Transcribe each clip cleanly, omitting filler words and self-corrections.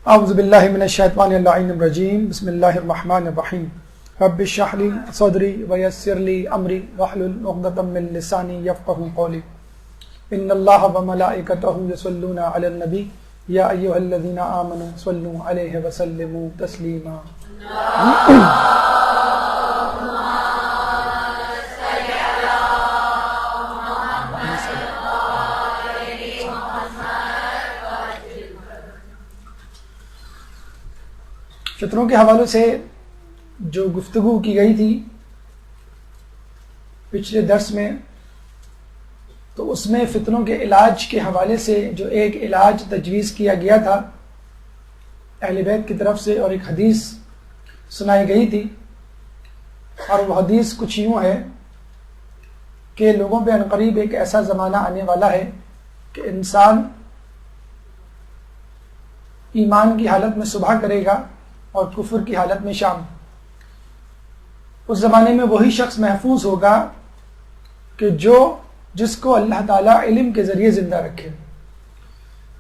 اعوذ باللہ من الشیطان اللعین الرجیم بسم اللہ الرحمن الرحیم رب اشرح لی صدری ویسر لی امری واحلل عقدۃ من لسانی یفقہوا قولی ان اللہ وملائکتہ یصلون علی النبی یا ایھا الذین آمنوا صلوا علیہ وسلموا تسلیما. فطروں کے حوالے سے جو گفتگو کی گئی تھی پچھلے درس میں، تو اس میں فطروں کے علاج کے حوالے سے جو ایک علاج تجویز کیا گیا تھا اہل بیت کی طرف سے، اور ایک حدیث سنائی گئی تھی، اور وہ حدیث کچھ یوں ہے کہ لوگوں پہ عنقریب ایک ایسا زمانہ آنے والا ہے کہ انسان ایمان کی حالت میں صبح کرے گا اور کفر کی حالت میں شام. اس زمانے میں وہی شخص محفوظ ہوگا کہ جس کو اللہ تعالیٰ علم کے ذریعے زندہ رکھے.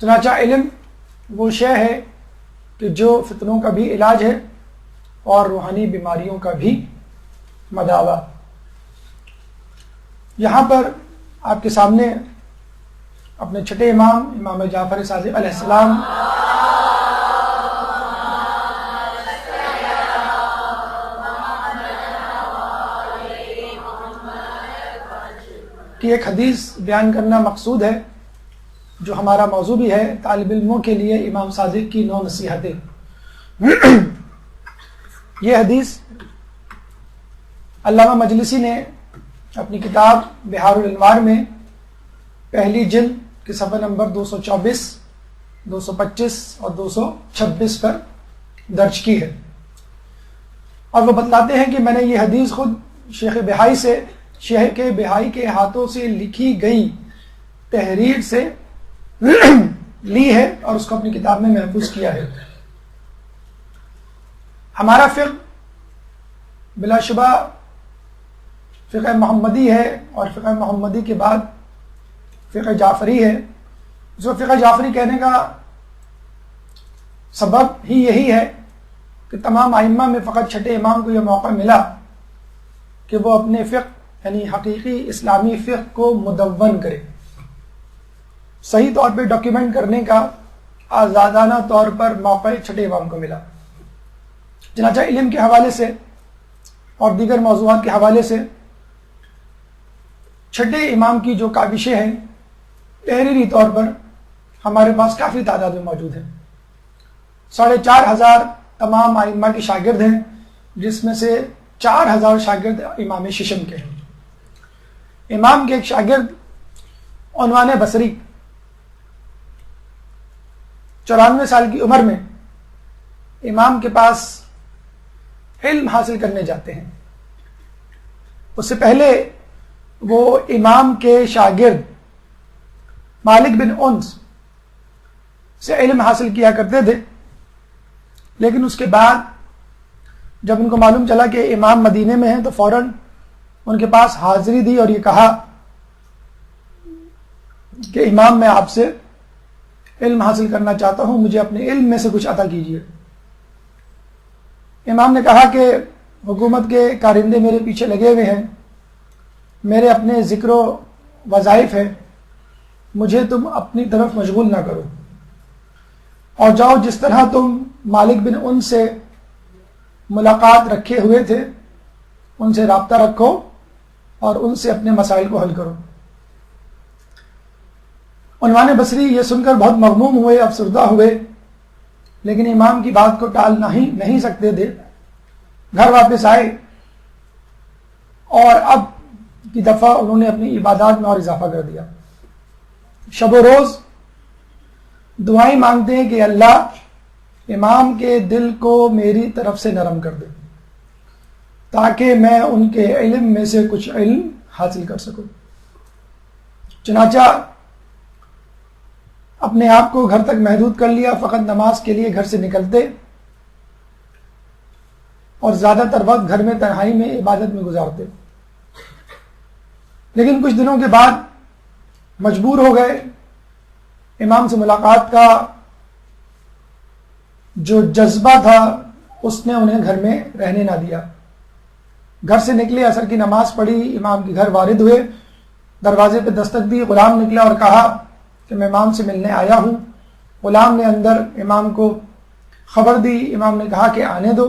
چنانچہ علم وہ شے ہے کہ جو فتنوں کا بھی علاج ہے اور روحانی بیماریوں کا بھی مداوا. یہاں پر آپ کے سامنے اپنے چھٹے امام جعفر صادق علیہ السلام کی ایک حدیث بیان کرنا مقصود ہے، جو ہمارا موضوع بھی ہے، طالب علموں کے لیے امام صادق کی 9 نصیحتیں. یہ حدیث علامہ مجلسی نے اپنی کتاب بحار الانوار میں پہلی جلد کے صفحہ نمبر 224، 225 اور 226 پر درج کی ہے، اور وہ بتلاتے ہیں کہ میں نے یہ حدیث خود شیخ بہائی کے ہاتھوں سے لکھی گئی تحریر سے لی ہے اور اس کو اپنی کتاب میں محفوظ کیا ہے. ہمارا فقہ بلا شبہ فقہ محمدی ہے، اور فقہ محمدی کے بعد فقہ جعفری ہے. جو فقہ جعفری کہنے کا سبب ہی یہی ہے کہ تمام ائمہ میں فقط چھٹے امام کو یہ موقع ملا کہ وہ اپنے فقہ یعنی حقیقی اسلامی فقہ کو مدون کرے، صحیح طور پہ ڈاکیومنٹ کرنے کا آزادانہ طور پر موقع چھٹے امام کو ملا. چنانچہ علم کے حوالے سے اور دیگر موضوعات کے حوالے سے چھٹے امام کی جو کاوشیں ہیں تحریری طور پر ہمارے پاس کافی تعداد میں موجود ہیں. 4,500 تمام ائمہ کے شاگرد ہیں، جس میں سے 4,000 شاگرد امام ششم کے ہیں. امام کے ایک شاگرد عنوان بصری 94 سال کی عمر میں امام کے پاس علم حاصل کرنے جاتے ہیں. اس سے پہلے وہ امام کے شاگرد مالک بن انس سے علم حاصل کیا کرتے تھے، لیکن اس کے بعد جب ان کو معلوم چلا کہ امام مدینے میں ہیں تو فوراً ان کے پاس حاضری دی اور یہ کہا کہ امام میں آپ سے علم حاصل کرنا چاہتا ہوں، مجھے اپنے علم میں سے کچھ عطا کیجیے. امام نے کہا کہ حکومت کے کارندے میرے پیچھے لگے ہوئے ہیں، میرے اپنے ذکر و وظائف ہیں، مجھے تم اپنی طرف مشغول نہ کرو، اور جاؤ جس طرح تم مالک بن ان سے ملاقات رکھے ہوئے تھے ان سے رابطہ رکھو اور ان سے اپنے مسائل کو حل کرو. عنوان بصری یہ سن کر بہت مغموم ہوئے، افسردہ ہوئے، لیکن امام کی بات کو ٹال نہیں سکتے تھے. گھر واپس آئے اور اب کی دفعہ انہوں نے اپنی عبادات میں اور اضافہ کر دیا. شب و روز دعائیں مانگتے ہیں کہ اللہ امام کے دل کو میری طرف سے نرم کر دے تاکہ میں ان کے علم میں سے کچھ علم حاصل کر سکوں. چنانچہ اپنے آپ کو گھر تک محدود کر لیا، فقط نماز کے لیے گھر سے نکلتے اور زیادہ تر وقت گھر میں تنہائی میں عبادت میں گزارتے. لیکن کچھ دنوں کے بعد مجبور ہو گئے، امام سے ملاقات کا جو جذبہ تھا اس نے انہیں گھر میں رہنے نہ دیا. گھر سے نکلے, عصر کی نماز پڑھی, امام کے گھر وارد ہوئے, دروازے پہ دستک دی, غلام نکلا اور کہا کہ میں امام سے ملنے آیا ہوں. غلام نے اندر امام کو خبر دی, امام نے کہا کہ آنے دو.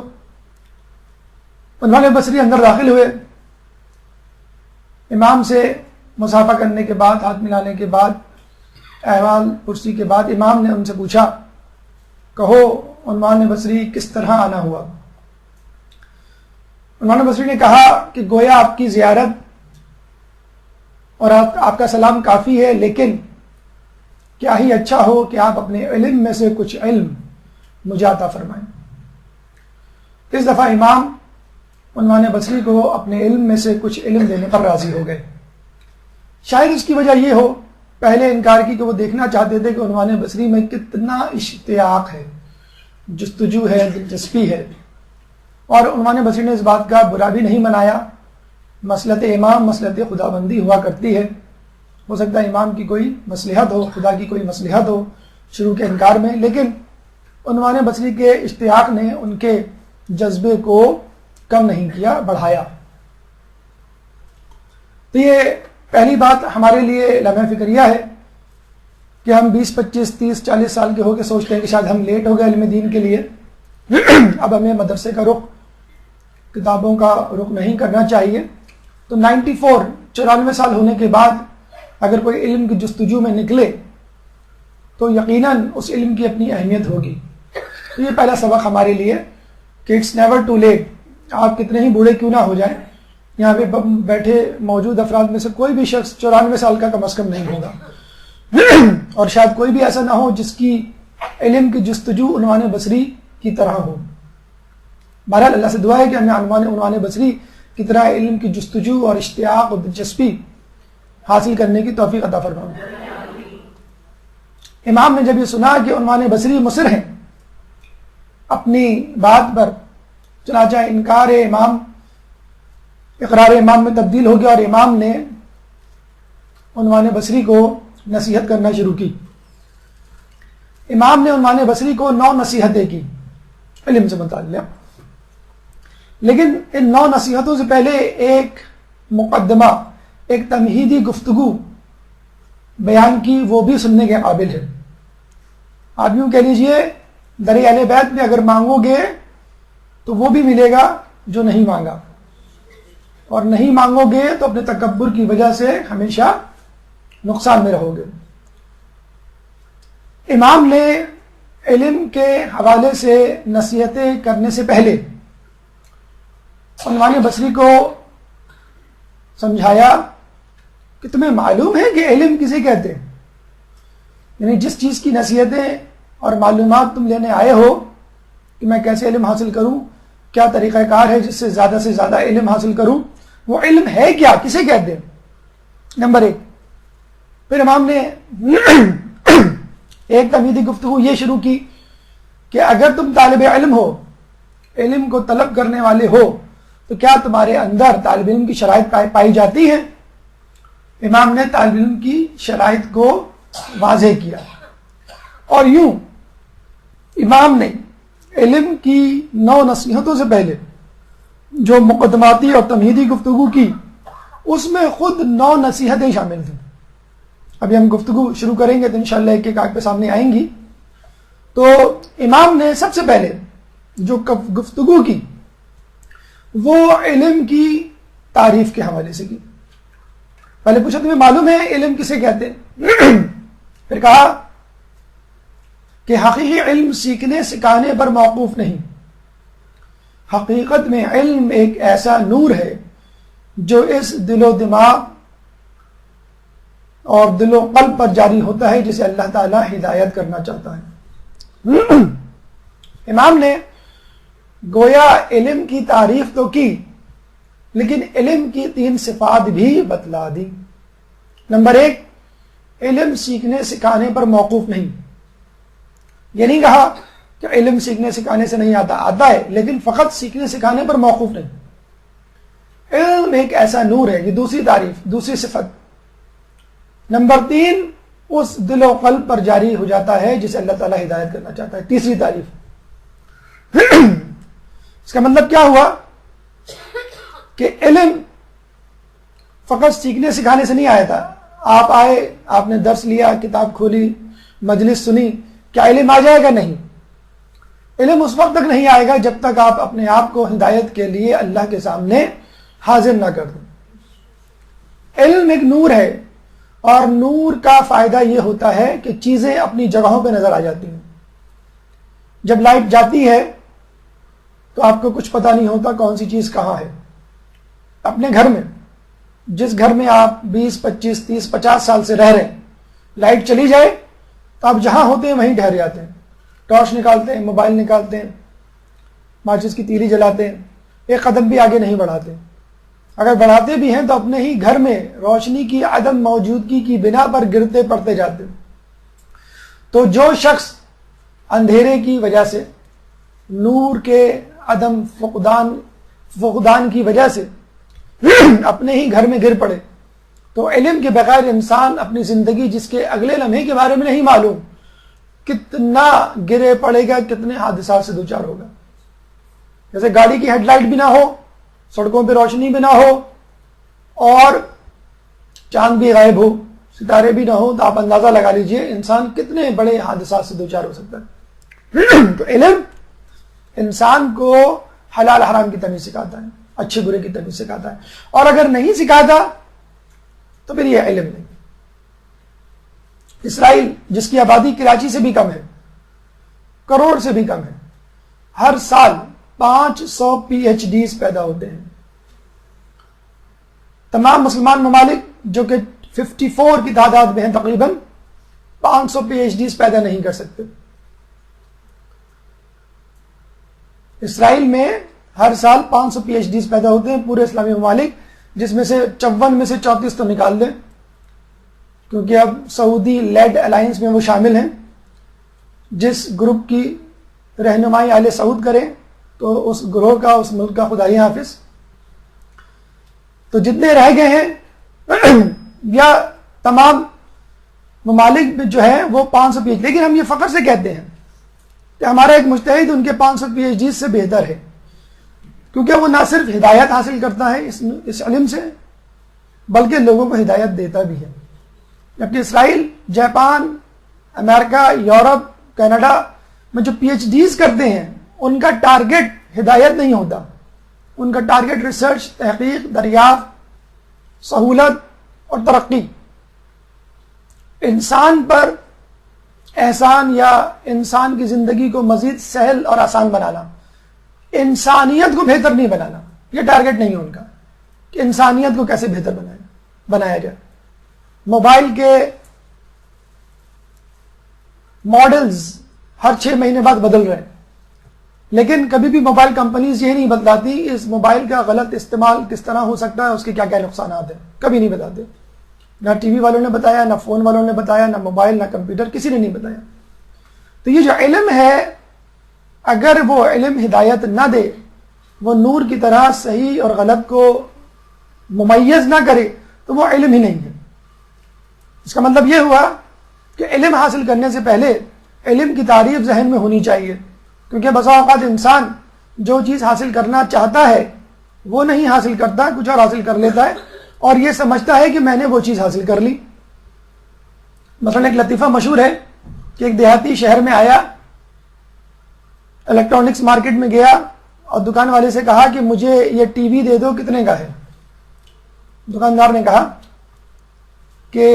عنوان بصری اندر داخل ہوئے, امام سے مصافحہ کرنے کے بعد, ہاتھ ملانے کے بعد, احوال پرسی کے بعد امام نے ان سے پوچھا کہو عنوان بصری کس طرح آنا ہوا؟ عنوان بصری نے کہا کہ گویا آپ کی زیارت اور آپ کا سلام کافی ہے, لیکن کیا ہی اچھا ہو کہ آپ اپنے علم میں سے کچھ علم مجھے عطا فرمائیں. اس دفعہ امام عنوان بصری کو اپنے علم میں سے کچھ علم دینے پر راضی ہو گئے. شاید اس کی وجہ یہ ہو, پہلے انکار کی کہ وہ دیکھنا چاہتے تھے کہ عنوان بصری میں کتنا اشتیاق ہے, جستجو ہے, دلچسپی ہے. اور عنوان بصری نے اس بات کا برا بھی نہیں منایا. مصلحت امام مصلحت خدا بندی ہوا کرتی ہے. ہو سکتا ہے امام کی کوئی مصلحت ہو, خدا کی کوئی مصلحت ہو شروع کے انکار میں, لیکن عنوان بصری کے اشتیاق نے ان کے جذبے کو کم نہیں کیا, بڑھایا. تو یہ پہلی بات ہمارے لیے لمحہ فکریہ ہے کہ ہم 20, 25, 30, 40 سال کے ہو کے سوچتے ہیں کہ شاید ہم لیٹ ہو گئے علم دین کے لیے, اب ہمیں مدرسے کا رخ, کتابوں کا رخ نہیں کرنا چاہیے. تو 94 سال ہونے کے بعد اگر کوئی علم کی جستجو میں نکلے تو یقیناً اس علم کی اپنی اہمیت ہوگی. تو یہ پہلا سبق ہمارے لیے کہ اٹس نیور ٹو لیٹ. آپ کتنے ہی بوڑھے کیوں نہ ہو جائیں, یہاں پہ بیٹھے موجود افراد میں سے کوئی بھی شخص 94 سال کا کم از کم نہیں ہوگا, اور شاید کوئی بھی ایسا نہ ہو جس کی علم کی جستجو عنوان بصری کی طرح ہو. بہرحال اللہ سے دعا ہے کہ ہمیں عنوان بصری کی طرح علم کی جستجو اور اشتیاق اور دلچسپی حاصل کرنے کی توفیق عطا فرمائے. امام نے جب یہ سنا کہ عنوان بصری مصر ہیں اپنی بات پر, چنانچہ انکار امام اقرار امام میں تبدیل ہو گیا اور امام نے عنوان بصری کو نصیحت کرنا شروع کی. امام نے عنوان بصری کو 9 نصیحتیں کی علم سے متعلق, لیکن ان 9 نصیحتوں سے پہلے ایک مقدمہ, ایک تمہیدی گفتگو بیان کی, وہ بھی سننے کے قابل ہے. آپ یوں کہہ لیجئے در اہل بیت میں اگر مانگو گے تو وہ بھی ملے گا جو نہیں مانگا, اور نہیں مانگو گے تو اپنے تکبر کی وجہ سے ہمیشہ نقصان میں رہو گے. امام نے علم کے حوالے سے نصیحتیں کرنے سے پہلے عنوان بصری کو سمجھایا کہ تمہیں معلوم ہے کہ علم کسے کہتے ہیں, یعنی جس چیز کی نصیحتیں اور معلومات تم لینے آئے ہو کہ میں کیسے علم حاصل کروں, کیا طریقہ کار ہے جس سے زیادہ علم حاصل کروں, وہ علم ہے کیا, کسے کہتے ہیں, نمبر 1. پھر امام نے ایک تمہیدی گفتگو یہ شروع کی کہ اگر تم طالب علم ہو, علم کو طلب کرنے والے ہو, تو کیا تمہارے اندر طالب علم کی شرائط پائی جاتی ہیں. امام نے طالب علم کی شرائط کو واضح کیا, اور یوں امام نے علم کی 9 نصیحتوں سے پہلے جو مقدماتی اور تمہیدی گفتگو کی, اس میں خود 9 نصیحتیں شامل تھیں. ابھی ہم گفتگو شروع کریں گے تو انشاءاللہ ایک ایک آنکھ پہ سامنے آئیں گی. تو امام نے سب سے پہلے جو گفتگو کی وہ علم کی تعریف کے حوالے سے کی. پہلے پوچھا تمہیں معلوم ہے علم کسے کہتے ہیں, پھر کہا کہ حقیقی علم سیکھنے سکھانے پر موقوف نہیں, حقیقت میں علم ایک ایسا نور ہے جو اس دل و دماغ اور دل و قلب پر جاری ہوتا ہے جسے اللہ تعالی ہدایت کرنا چاہتا ہے. امام نے گویا علم کی تعریف تو کی, لیکن علم کی 3 صفات بھی بتلا دی. نمبر 1, علم سیکھنے سکھانے پر موقوف نہیں. یہ نہیں کہا کہ علم سیکھنے سکھانے سے نہیں آتا ہے, لیکن فقط سیکھنے سکھانے پر موقوف نہیں. علم ایک ایسا نور ہے, یہ دوسری تعریف, دوسری صفت. نمبر 3, اس دل و قلب پر جاری ہو جاتا ہے جسے اللہ تعالیٰ ہدایت کرنا چاہتا ہے, تیسری تعریف. اس کا مطلب کیا ہوا کہ علم فقط سیکھنے سکھانے سے نہیں آیا تھا. آپ آئے, آپ نے درس لیا, کتاب کھولی, مجلس سنی, کیا علم آ جائے گا؟ نہیں. علم اس وقت تک نہیں آئے گا جب تک آپ اپنے آپ کو ہدایت کے لیے اللہ کے سامنے حاضر نہ کر دیں. علم ایک نور ہے, اور نور کا فائدہ یہ ہوتا ہے کہ چیزیں اپنی جگہوں پہ نظر آ جاتی ہیں. جب لائٹ جاتی ہے تو آپ کو کچھ پتہ نہیں ہوتا کون سی چیز کہاں ہے. اپنے گھر میں, جس گھر میں آپ 20, 25, 30, 50 سال سے رہ رہے ہیں, لائٹ چلی جائے تو آپ جہاں ہوتے ہیں وہیں ٹھہر جاتے ہیں. ٹارچ نکالتے ہیں, موبائل نکالتے ہیں, ماچس کی تیلی جلاتے ہیں, ایک قدم بھی آگے نہیں بڑھاتے. اگر بڑھاتے بھی ہیں تو اپنے ہی گھر میں روشنی کی عدم موجودگی کی بنا پر گرتے پڑتے جاتے. تو جو شخص اندھیرے کی وجہ سے, نور کے عدم فقدان کی وجہ سے اپنے ہی گھر میں گر پڑے, تو علم کے بغیر انسان اپنی زندگی, جس کے اگلے لمحے کے بارے میں نہیں معلوم, کتنا گرے پڑے گا, کتنے حادثات سے دوچار ہوگا. جیسے گاڑی کی ہیڈ لائٹ بھی نہ ہو, سڑکوں پہ روشنی بھی نہ ہو, اور چاند بھی غائب ہو, ستارے بھی نہ ہو, تو آپ اندازہ لگا لیجئے انسان کتنے بڑے حادثات سے دوچار ہو سکتا ہے. تو علم انسان کو حلال حرام کی تمیز سکھاتا ہے, اچھے برے کی تمیز سکھاتا ہے. اور اگر نہیں سکھاتا تو پھر یہ علم نہیں. اسرائیل, جس کی آبادی کراچی سے بھی کم ہے, کروڑ سے بھی کم ہے, ہر سال 500 PhDs پیدا ہوتے ہیں. تمام مسلمان ممالک جو کہ 54 کی تعداد میں ہیں تقریباً, 500 PhDs پیدا نہیں کر سکتے. اسرائیل میں ہر سال 500 PhDs پیدا ہوتے ہیں, پورے اسلامی ممالک, جس میں سے 54 میں سے 34 تو نکال دیں, کیونکہ اب سعودی لیڈ الائنس میں وہ شامل ہیں. جس گروپ کی رہنمائی آل سعود کریں تو اس گروہ کا, اس ملک کا خدائی حافظ. تو جتنے رہ گئے ہیں یا تمام ممالک میں جو ہے وہ 500 PhD, لیکن ہم یہ فخر سے کہتے ہیں کہ ہمارا ایک مجتہد ان کے 500 PhDs سے بہتر ہے, کیونکہ وہ نہ صرف ہدایت حاصل کرتا ہے اس علم سے, بلکہ لوگوں کو ہدایت دیتا بھی ہے. جبکہ اسرائیل, جاپان, امریکہ, یورپ, کینیڈا میں جو PhDs کرتے ہیں, ان کا ٹارگٹ ہدایت نہیں ہوتا, ان کا ٹارگٹ ریسرچ, تحقیق, دریافت, سہولت اور ترقی, انسان پر احسان یا انسان کی زندگی کو مزید سہل اور آسان بنانا, انسانیت کو بہتر نہیں بنانا. یہ ٹارگٹ نہیں ہے ان کا کہ انسانیت کو کیسے بہتر بنایا جائے. موبائل کے ماڈلز ہر 6 مہینے بعد بدل رہے ہیں, لیکن کبھی بھی موبائل کمپنیز یہ نہیں بتلاتی اس موبائل کا غلط استعمال کس طرح ہو سکتا ہے, اس کے کیا کیا نقصانات ہیں, کبھی نہیں بتاتے. نہ ٹی وی والوں نے بتایا, نہ فون والوں نے بتایا, نہ موبائل, نہ کمپیوٹر, کسی نے نہیں بتایا. تو یہ جو علم ہے, اگر وہ علم ہدایت نہ دے, وہ نور کی طرح صحیح اور غلط کو ممیز نہ کرے, تو وہ علم ہی نہیں ہے. اس کا مطلب یہ ہوا کہ علم حاصل کرنے سے پہلے علم کی تعریف ذہن میں ہونی چاہیے, کیونکہ بسا اوقات انسان جو چیز حاصل کرنا چاہتا ہے وہ نہیں حاصل کرتا, کچھ اور حاصل کر لیتا ہے, اور یہ سمجھتا ہے کہ میں نے وہ چیز حاصل کر لی. مثلا ایک لطیفہ مشہور ہے کہ ایک دیہاتی شہر میں آیا, الیکٹرانکس مارکیٹ میں گیا اور دکان والے سے کہا کہ مجھے یہ ٹی وی دے دو, کتنے کا ہے؟ دکاندار نے کہا کہ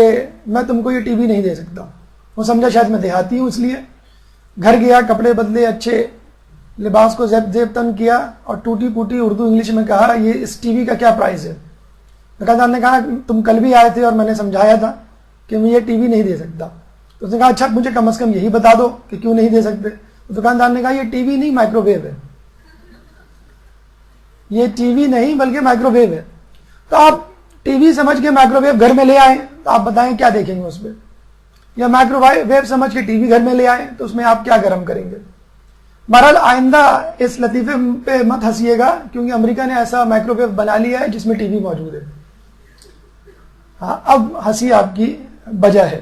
میں تم کو یہ ٹی وی نہیں دے سکتا. وہ سمجھا شاید میں دیہاتی ہوں, اس لیے گھر گیا, کپڑے بدلے, اچھے لباس کو زیب تن کیا, اور ٹوٹی پوٹی اردو انگلش میں کہا یہ اس ٹی وی کا کیا پرائز ہے. دکاندار نے کہا تم کل بھی آئے تھے اور میں نے سمجھایا تھا کہ میں یہ ٹی وی نہیں دے سکتا. تو اس نے کہا اچھا مجھے کم از کم یہی بتا دو کہ کیوں نہیں دے سکتے. تو دکاندار نے کہا یہ ٹی وی نہیں, مائکرو ویو ہے. یہ ٹی وی نہیں بلکہ مائکرو ویو ہے. تو آپ ٹی وی سمجھ کے مائکرو ویو گھر میں لے آئیں تو آپ بتائیں کیا دیکھیں گے اس پہ, یا مائکرو ویو سمجھ کے ٹی وی گھر میں لے آئیں تو اس میں آپ کیا گرم کریں گے. بہرحال آئندہ اس لطیفے پہ مت ہنسیے گا, کیونکہ امریکہ نے ایسا مائکرو ویو بنا لیا ہے جس میں ٹی وی موجود ہے. ہاں, اب ہنسی آپ کی وجہ ہے.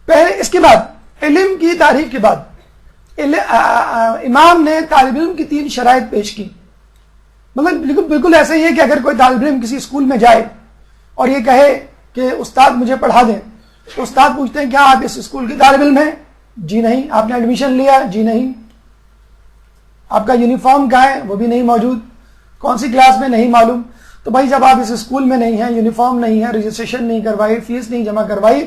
پہلے اس کے بعد علم کی تعریف کے بعد امام نے طالب علم کی 3 شرائط پیش کی. مطلب بالکل ایسا ہی ہے کہ اگر کوئی طالب علم کسی اسکول میں جائے اور یہ کہے کہ استاد مجھے پڑھا دیں، تو استاد پوچھتے ہیں کیا آپ اس اسکول کے طالب علم ہیں؟ جی نہیں. آپ نے ایڈمیشن لیا؟ جی نہیں. آپ کا یونیفارم کہاں ہے؟ وہ بھی نہیں موجود. کون سی کلاس میں؟ نہیں معلوم. تو بھائی جب آپ اس اسکول میں نہیں ہیں، یونیفارم نہیں ہے، رجسٹریشن نہیں کروائی، فیس نہیں جمع کروائی،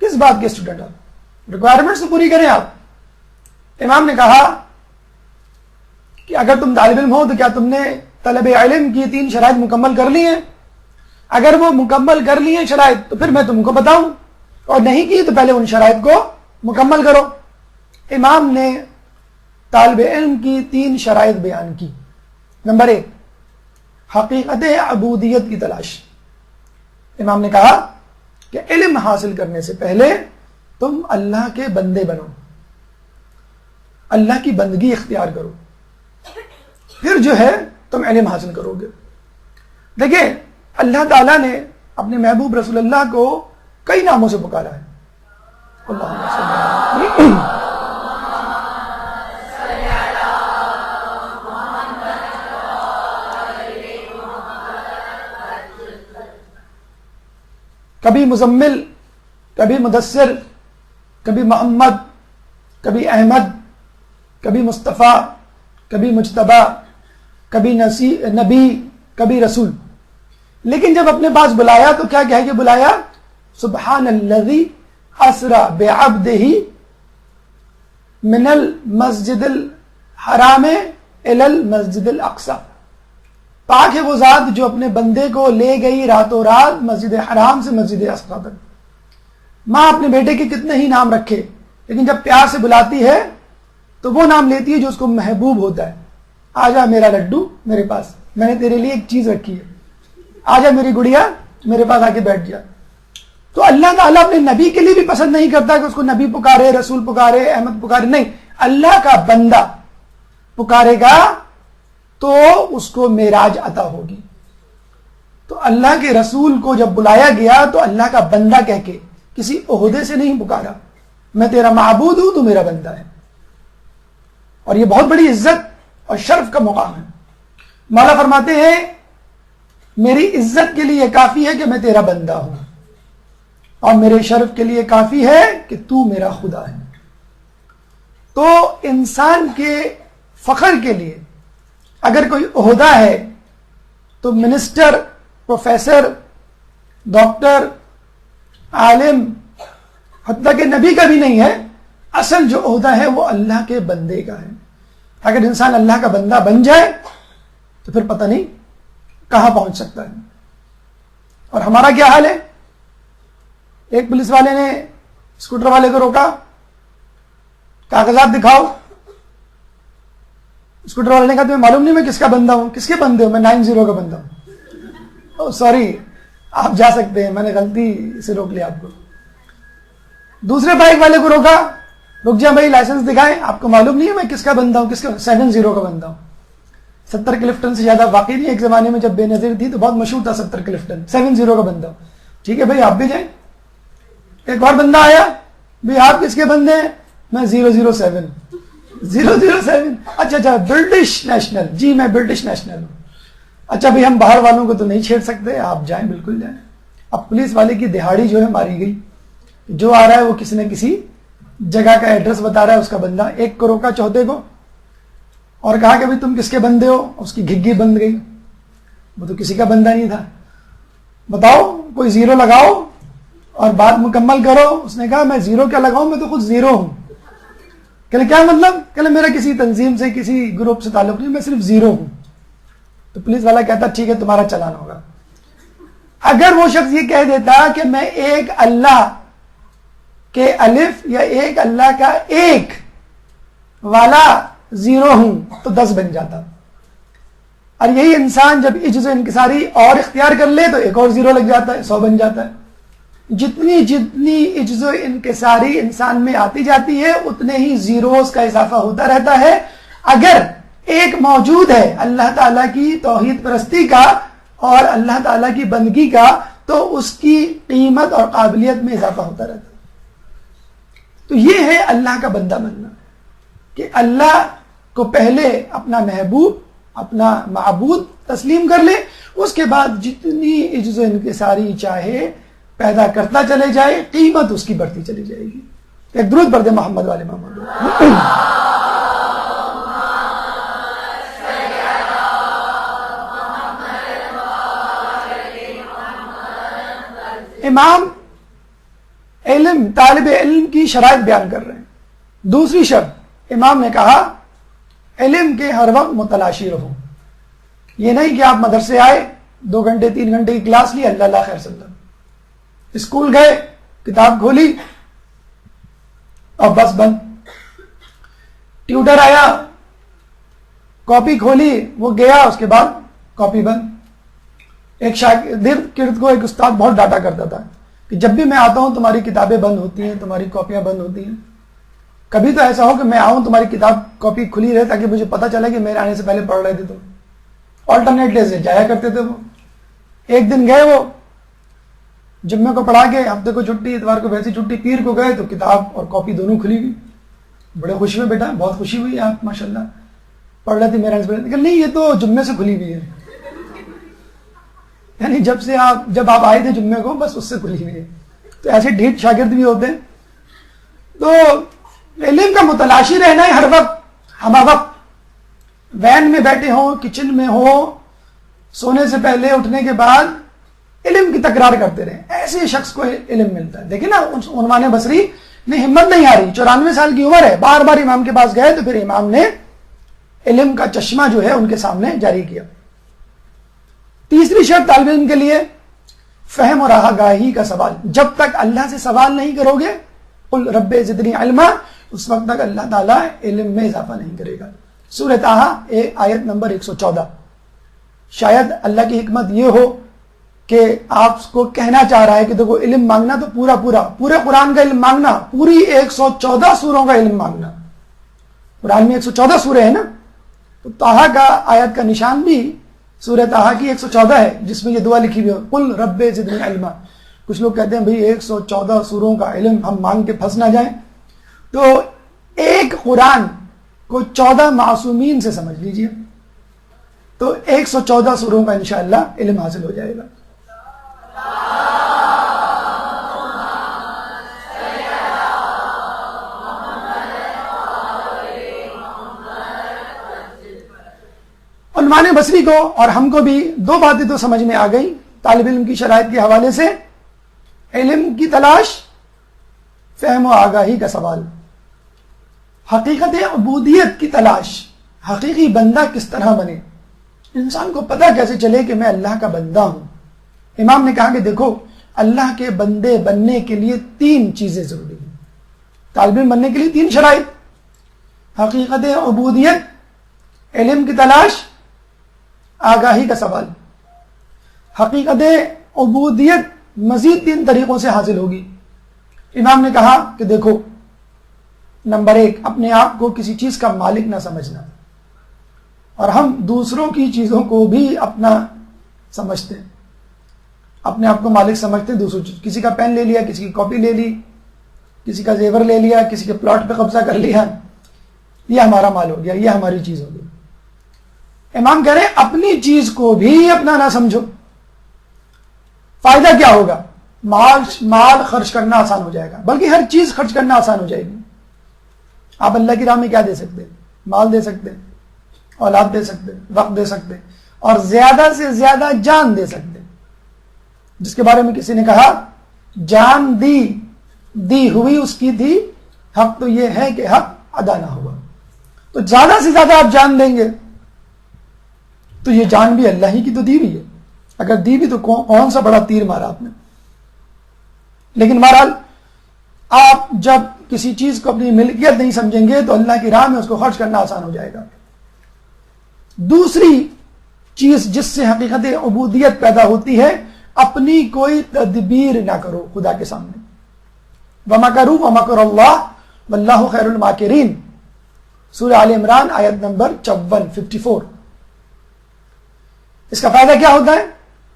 کس بات کے اسٹوڈنٹ آپ؟ ریکوائرمنٹس تو پوری کریں آپ. امام نے کہا کہ اگر تم طالب علم ہو تو کیا تم نے طلب علم کی 3 شرائط مکمل کر لی ہیں؟ اگر وہ مکمل کر لی ہیں شرائط تو پھر میں تم کو بتاؤں، اور نہیں کی تو پہلے ان شرائط کو مکمل کرو. امام نے طالب علم کی 3 شرائط بیان کی. نمبر 1، حقیقت عبودیت کی تلاش. امام نے کہا کہ علم حاصل کرنے سے پہلے تم اللہ کے بندے بنو، اللہ کی بندگی اختیار کرو، پھر جو ہے تم علم حاصل کرو گے. دیکھیں اللہ تعالیٰ نے اپنے محبوب رسول اللہ کو کئی ناموں سے پکارا ہے. اللہم صلی اللہ کبھی مزمل، کبھی مدثر، کبھی محمد، کبھی احمد، کبھی مصطفیٰ، کبھی مجتبیٰ، کبھی نبی، کبھی رسول. لیکن جب اپنے پاس بلایا تو کیا کہہ کے بلایا؟ سبحان الذی اسری بعبدہ من المسجد الحرام الی المسجد الاقصی. پاک ہے وہ ذات جو اپنے بندے کو لے گئی راتوں رات مسجد حرام سے مسجد اقصی تک. ماں اپنے بیٹے کے کتنے ہی نام رکھے، لیکن جب پیار سے بلاتی ہے تو وہ نام لیتی ہے جو اس کو محبوب ہوتا ہے. آجا میرا لڈو میرے پاس، میں نے تیرے لیے ایک چیز رکھی ہے. آجا میری گڑیا میرے پاس آ کے بیٹھ جا. تو اللہ تعالیٰ اپنے نبی کے لیے بھی پسند نہیں کرتا کہ اس کو نبی پکارے، رسول پکارے، احمد پکارے. نہیں، اللہ کا بندہ پکارے گا تو اس کو معراج عطا ہوگی. تو اللہ کے رسول کو جب بلایا گیا تو اللہ کا بندہ کہہ کے، کسی عہدے سے نہیں پکارا. میں تیرا معبود ہوں، تو میرا بندہ ہے. اور یہ بہت بڑی عزت اور شرف کا مقام ہے. مولا فرماتے ہیں میری عزت کے لیے کافی ہے کہ میں تیرا بندہ ہوں، اور میرے شرف کے لیے کافی ہے کہ تو میرا خدا ہے. تو انسان کے فخر کے لیے اگر کوئی عہدہ ہے تو منسٹر، پروفیسر، ڈاکٹر، عالم، حتیٰ کہ نبی کا بھی نہیں ہے. اصل جو عہدہ ہے وہ اللہ کے بندے کا ہے. اگر انسان اللہ کا بندہ بن جائے تو پھر پتہ نہیں کہاں پہنچ سکتا ہے. اور ہمارا کیا حال ہے؟ ایک پولیس والے نے اسکوٹر والے کو روکا، کاغذات دکھاؤ. اسکوٹر والے نے کہا تمہیں معلوم نہیں میں کس کا بندہ ہوں؟ کس کے بندے ہوں؟ میں 90 کا بندہ ہوں. سوری، آپ جا سکتے ہیں، میں نے غلطی سے روک لیا آپ کو. دوسرے بائک والے کو روکا، رک جا بھائی لائسنس دکھائیں. آپ کو معلوم نہیں ہے میں کس کا بندہ ہوں؟ کس کا؟ 70 کا بندہ ہوں. 70 کلفٹن سے زیادہ واقعی نہیں. ایک زمانے میں جب بے نظیر تھی تو بہت مشہور تھا 70 کلفٹن. 70 کا بندہ ہوں. ٹھیک ہے بھائی آپ بھی جائیں. ایک اور بندہ آیا، بھائی آپ کس کے بندے ہیں؟ میں 007. 007؟ اچھا برٹش نیشنل. جی میں برٹش نیشنل ہوں. اچھا بھائی ہم باہر والوں کو تو نہیں چھیڑ سکتے، آپ جائیں بالکل جائیں. اب پولیس والے کی دہاڑی جو ہے ماری گئی. جو آ رہا ہے وہ کسی نہ کسی جگہ کا ایڈریس بتا رہا ہے اس کا بندہ. ایک کو روکا چوتھے کو اور کہا کہ بھائی تم کس کے بندے ہو؟ اس کی گھگی بند گئی، وہ تو کسی کا بندہ نہیں تھا. بتاؤ کوئی 0 لگاؤ اور بات مکمل کرو. اس نے کہا میں 0 کیا لگاؤں، میں تو خود 0 ہوں. کہ کیا مطلب؟ کہ میرا کسی تنظیم سے کسی گروپ سے تعلق نہیں، میں صرف 0 ہوں. تو پولیس والا کہتا ٹھیک ہے تمہارا چلان ہوگا. اگر وہ شخص یہ کہہ دیتا کہ میں ایک اللہ کے الف یا ایک اللہ کا ایک والا 0 ہوں تو 10 بن جاتا. اور یہی انسان جب عجز و انکساری اور اختیار کر لے تو ایک اور 0 لگ جاتا ہے، 100 بن جاتا ہے. جتنی عجز و انکساری انسان میں آتی جاتی ہے اتنے ہی زیروز کا اضافہ ہوتا رہتا ہے. اگر ایک موجود ہے اللہ تعالیٰ کی توحید پرستی کا اور اللہ تعالیٰ کی بندگی کا تو اس کی قیمت اور قابلیت میں اضافہ ہوتا رہتا ہے. تو یہ ہے اللہ کا بندہ بننا. کہ اللہ کو پہلے اپنا محبوب اپنا معبود تسلیم کر لے, اس کے بعد جتنی عجز و انکساری چاہے پیدا کرتا چلے جائے, قیمت اس کی بڑھتی چلی جائے گی. ایک درود پڑھ دے محمد والے محمد. امام علم طالب علم کی شرائط بیان کر رہے ہیں. دوسری شرط امام نے کہا علم کے ہر وقت متلاشی رہو. یہ نہیں کہ آپ مدرسے آئے 2 گھنٹے 3 گھنٹے کی کلاس لی, اللہ اللہ خیر سلام, اسکول گئے کتاب کھولی اور بس بند. ٹیوٹر آیا کاپی کھولی وہ گیا, اس کے بعد کاپی بند. ایک شاگرد کو ایک استاد بہت ڈانٹا کرتا تھا کہ جب بھی میں آتا ہوں تمہاری کتابیں بند ہوتی ہیں, تمہاری کاپیاں بند ہوتی ہیں. کبھی تو ایسا ہو کہ میں آؤں تمہاری کتاب کاپی کھلی رہے تاکہ مجھے پتا چلے کہ میرے آنے سے پہلے پڑھ رہے تھے تم. آلٹرنیٹ ڈے سے جایا کرتے تھے وہ. ایک دن گئے وہ جمعے کو پڑھا کے, ہفتے کو چھٹی, اتوار کو ویسی چھٹی, پیر کو گئے تو کتاب اور کاپی دونوں کھلی ہوئی. بڑے خوشی ہوئے, بیٹا بہت خوشی ہوئی آپ ماشاءاللہ پڑھ رہے تھے میرے آنے سے پہلے. نہیں یہ تو جمعے سے کھلی ہوئی ہے, یعنی جب آپ آئے تھے جمعے کو بس اس سے کھلی ہوئی ہے. تو ایسے ڈھیٹ شاگرد بھی ہوتے ہیں. تو علم کا متلاشی رہنا ہے ہر وقت, ہمہ وقت. وین میں بیٹھے ہوں, کچن میں ہو, سونے سے پہلے اٹھنے کے بعد علم کی تکرار کرتے رہیں. ایسے شخص کو علم ملتا ہے. دیکھیں نا عنوان بصری میں ہمت نہیں آ رہی, 94 سال کی عمر ہے, بار بار امام کے پاس گئے تو پھر امام نے علم کا چشمہ جو ہے ان کے سامنے جاری کیا. تیسری شرط طالب علم کے لیے فہم اور آگاہی کا سوال. جب تک اللہ سے سوال نہیں کرو گے قل رب زدنی علما, اس وقت تک اللہ تعالیٰ علم میں اضافہ نہیں کرے گا. سورہ طٰہٰ آیت نمبر 114. شاید اللہ کی حکمت یہ ہو کہ آپ کو کہنا چاہ رہا ہے کہ دیکھو علم مانگنا تو پورے قرآن کا علم مانگنا, پوری 114 سوروں کا علم مانگنا. قرآن میں 114 سورے ہیں نا, تو طٰہٰ کا آیت کا نشان بھی سورہ طٰہٰ کی 114 ہے جس میں یہ دعا لکھی ہوئی ہے قل رب زدنی علما. کچھ لوگ کہتے ہیں بھئی 114 سوروں کا علم ہم مانگ کے پھنس نہ جائیں, تو ایک قرآن کو 14 معصومین سے سمجھ لیجئے تو 114 سوروں کا انشاءاللہ علم حاصل ہو جائے گا. عنوان بصری کو اور ہم کو بھی 2 باتیں تو سمجھ میں آ گئی طالب علم کی شرائط کے حوالے سے. علم کی تلاش, فہم و آگاہی کا سوال, حقیقت عبودیت کی تلاش, حقیقی بندہ کس طرح بنے, انسان کو پتہ کیسے چلے کہ میں اللہ کا بندہ ہوں. امام نے کہا کہ دیکھو اللہ کے بندے بننے کے لیے 3 چیزیں ضروری ہیں. طالب علم بننے کے لیے 3 شرائط: حقیقت عبودیت, علم کی تلاش, آگاہی کا سوال. حقیقت عبودیت مزید 3 طریقوں سے حاصل ہوگی. امام نے کہا کہ دیکھو نمبر 1, اپنے آپ کو کسی چیز کا مالک نہ سمجھنا, اور ہم دوسروں کی چیزوں کو بھی اپنا سمجھتے ہیں, اپنے آپ کو مالک سمجھتے ہیں دوسروں چیز. کسی کا پین لے لیا, کسی کی کاپی لے لی, کسی کا زیور لے لیا, کسی کے پلاٹ پہ قبضہ کر لیا, یہ ہمارا مال ہو گیا, یہ ہماری چیز ہو گئی. امام کہہ رہے ہیں اپنی چیز کو بھی اپنا نہ سمجھو. فائدہ کیا ہوگا؟ مال خرچ کرنا آسان ہو جائے گا, بلکہ ہر چیز خرچ کرنا آسان ہو جائے گی. آپ اللہ کی راہ میں کیا دے سکتے ہیں؟ مال دے سکتے ہیں, اولاد دے سکتے ہیں, وقت دے سکتے ہیں, اور زیادہ سے زیادہ جان دے سکتے ہیں, جس کے بارے میں کسی نے کہا جان دی ہوئی اس کی تھی, حق تو یہ ہے کہ حق ادا نہ ہوا. تو زیادہ سے زیادہ آپ جان دیں گے تو یہ جان بھی اللہ ہی کی تو دی ہوئی ہے, اگر دی بھی تو کون سا بڑا تیر مارا آپ نے. لیکن بہرحال آپ جب کسی چیز کو اپنی ملکیت نہیں سمجھیں گے تو اللہ کی راہ میں اس کو خرچ کرنا آسان ہو جائے گا. دوسری چیز جس سے حقیقت عبودیت پیدا ہوتی ہے, اپنی کوئی تدبیر نہ کرو خدا کے سامنے. وَمَكَرُوا وَمَكَرَ اللَّهُ وَاللَّهُ خَيْرُ الْمَاكِرِينَ, سورہ آل عمران آیت نمبر 54. اس کا فائدہ کیا ہوتا ہے؟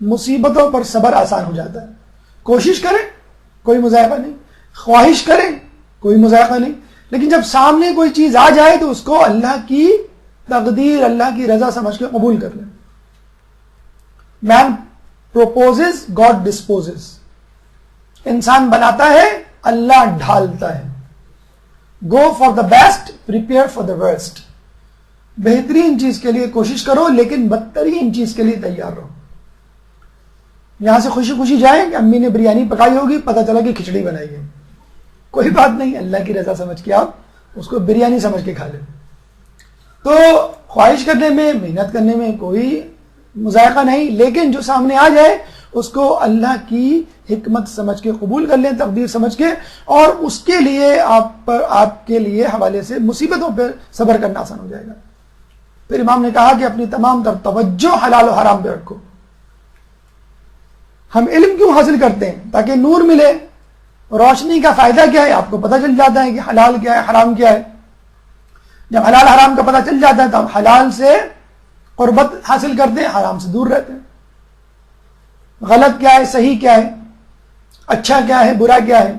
مصیبتوں پر صبر آسان ہو جاتا ہے. کوشش کریں کوئی مذائقہ نہیں, خواہش کریں کوئی مذائقہ نہیں, لیکن جب سامنے کوئی چیز آ جائے تو اس کو اللہ کی تقدیر، اللہ کی رضا سمجھ کے قبول کر لیں. مین پروپوزز، گاڈ ڈسپوزز. انسان بناتا ہے، اللہ ڈھالتا ہے. Go for the best, prepare for the worst. بہترین چیز کے لیے کوشش کرو لیکن بدترین چیز کے لیے تیار رہو. یہاں سے خوشی خوشی جائیں کہ امی نے بریانی پکائی ہوگی، پتہ چلا کہ کھچڑی بنائی ہے، کوئی بات نہیں، اللہ کی رضا سمجھ کے آپ اس کو بریانی سمجھ کے کھا لیں. تو خواہش کرنے میں، محنت کرنے میں کوئی مذائقہ نہیں، لیکن جو سامنے آ جائے اس کو اللہ کی حکمت سمجھ کے قبول کر لیں، تقدیر سمجھ کے، اور اس کے لیے آپ کے لیے حوالے سے مصیبتوں پہ صبر کرنا آسان ہو جائے گا. پھر امام نے کہا کہ اپنی تمام تر توجہ حلال و حرام پہ رکھو. ہم علم کیوں حاصل کرتے ہیں؟ تاکہ نور ملے. روشنی کا فائدہ کیا ہے؟ آپ کو پتہ چل جاتا ہے کہ حلال کیا ہے، حرام کیا ہے. جب حلال حرام کا پتہ چل جاتا ہے تو ہم حلال سے قربت حاصل کرتے ہیں، حرام سے دور رہتے ہیں. غلط کیا ہے، صحیح کیا ہے، اچھا کیا ہے، برا کیا ہے،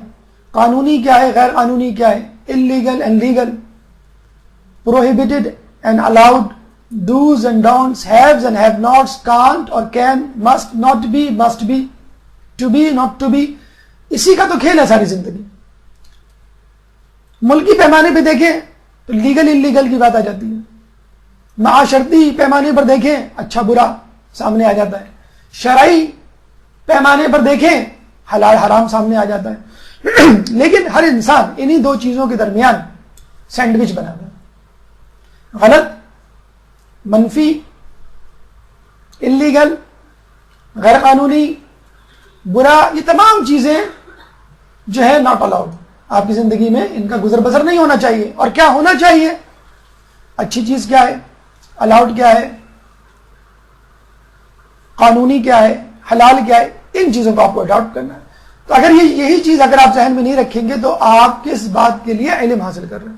قانونی کیا ہے، غیر قانونی کیا ہے، illegal and legal, prohibited and allowed, do's and don'ts, haves and have nots, can't or can, must not be, must be, to be not to be. اسی کا تو کھیل ہے ساری زندگی. ملکی پیمانے پہ دیکھیں تو لیگل انلیگل کی بات آ جاتی ہے. معاشرتی پیمانے پر دیکھیں اچھا برا سامنے آ جاتا ہے. شرعی پیمانے پر دیکھیں حلال حرام سامنے آ جاتا ہے. لیکن ہر انسان انہی دو چیزوں کے درمیان سینڈوچ بنا ہے. غلط، منفی، انلیگل، غیر قانونی، برا، یہ تمام چیزیں جو ہے ناٹ الاؤڈ. آپ کی زندگی میں ان کا گزر بسر نہیں ہونا چاہیے. اور کیا ہونا چاہیے؟ اچھی چیز کیا ہے، الاؤڈ کیا ہے، قانونی کیا ہے، حلال کیا ہے، ان چیزوں کو آپ کو اڈاپٹ کرنا ہے. تو اگر یہی چیز اگر آپ ذہن میں نہیں رکھیں گے تو آپ کس بات کے لیے علم حاصل کر رہے ہیں.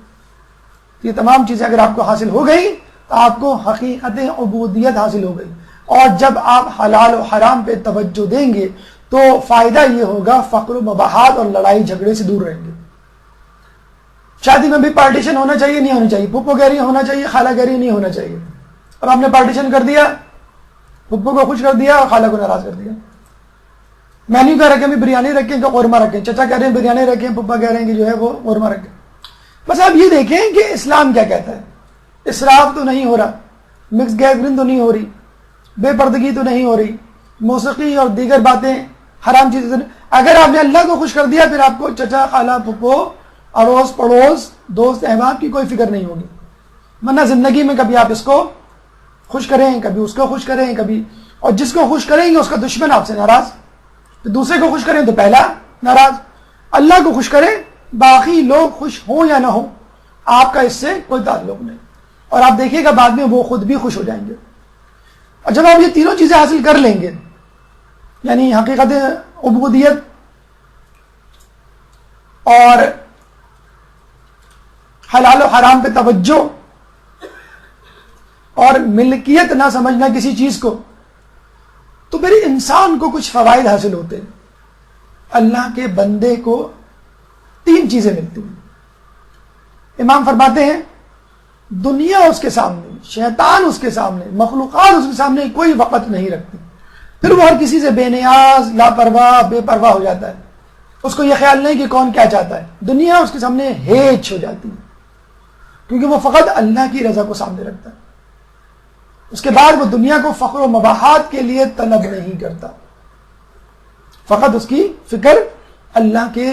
یہ تمام چیزیں اگر آپ کو حاصل ہو گئی تو آپ کو حقیقت عبودیت حاصل ہو گئی. اور جب آپ حلال و حرام پہ توجہ دیں گے تو فائدہ یہ ہوگا فقر و مباحات اور لڑائی جھگڑے سے دور رہیں گے. شادی میں بھی پارٹیشن ہونا چاہیے نہیں ہونا چاہیے، پھپھو گیری ہونا چاہیے، خالہ گیری نہیں ہونا چاہیے. اب آپ نے پارٹیشن کر دیا، پھپھو کو خوش کر دیا اور خالہ کو ناراض کر دیا. مینیو کا رکھیں بھی بریانی رکھیں کہ قورمہ رکھیں، چچا کہہ رہے ہیں بریانی رکھیں، پھپھا کہہ رہے ہیں کہ جو ہے وہ قورمہ رکھیں. بس آپ یہ دیکھیں کہ اسلام کیا کہتا ہے. اسراف تو نہیں ہو رہا، مکس گیدرنگ تو نہیں ہو رہی، بے پردگی تو نہیں ہو رہی، موسیقی اور دیگر باتیں حرام چیزیں. اگر آپ نے اللہ کو خوش کر دیا پھر آپ کو چچا، خالہ، پھپھو، اڑوس پڑوس، دوست احباب کی کوئی فکر نہیں ہوگی. ورنہ زندگی میں کبھی آپ اس کو خوش کریں، کبھی اس کو خوش کریں، کبھی، اور جس کو خوش کریں گے اس کا دشمن آپ سے ناراض، پھر دوسرے کو خوش کریں تو پہلا ناراض. اللہ کو خوش کریں، باقی لوگ خوش ہوں یا نہ ہوں آپ کا اس سے کوئی تعلق نہیں. اور آپ دیکھیے گا بعد میں وہ خود بھی خوش ہو جائیں گے. اور جب آپ یہ تینوں چیزیں حاصل کر لیں گے، یعنی حقیقت عبودیت اور حلال و حرام پہ توجہ اور ملکیت نہ سمجھنا کسی چیز کو، تو پھر انسان کو کچھ فوائد حاصل ہوتے ہیں. اللہ کے بندے کو تین چیزیں ملتی ہیں. امام فرماتے ہیں دنیا اس کے سامنے، شیطان اس کے سامنے، مخلوقات اس کے سامنے کوئی وقت نہیں رکھتی. پھر وہ ہر کسی سے بے نیاز، لاپرواہ، بے پرواہ ہو جاتا ہے. اس کو یہ خیال نہیں کہ کون کیا چاہتا ہے. دنیا اس کے سامنے ہیچ ہو جاتی ہے کیونکہ وہ فقط اللہ کی رضا کو سامنے رکھتا ہے. اس کے بعد وہ دنیا کو فخر و مباحات کے لیے طلب نہیں کرتا، فقط اس کی فکر اللہ کے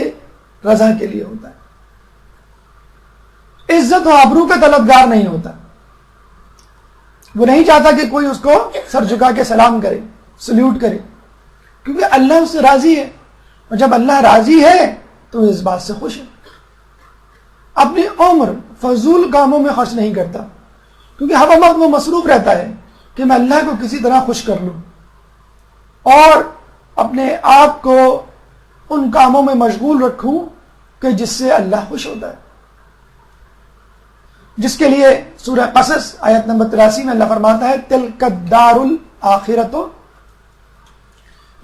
رضا کے لیے ہوتا ہے. عزت و آبرو کا طلبگار نہیں ہوتا. وہ نہیں چاہتا کہ کوئی اس کو سر جھکا کے سلام کرے، سلیوٹ کرے، کیونکہ اللہ اس سے راضی ہے. اور جب اللہ راضی ہے تو وہ اس بات سے خوش ہے. اپنی عمر فضول کاموں میں خرچ نہیں کرتا کیونکہ ہر وقت وہ مصروف رہتا ہے کہ میں اللہ کو کسی طرح خوش کر لوں اور اپنے آپ کو ان کاموں میں مشغول رکھوں کہ جس سے اللہ خوش ہوتا ہے. جس کے لیے سورہ قصص آیت نمبر 83 میں اللہ فرماتا ہے تلک الدار الآخرۃ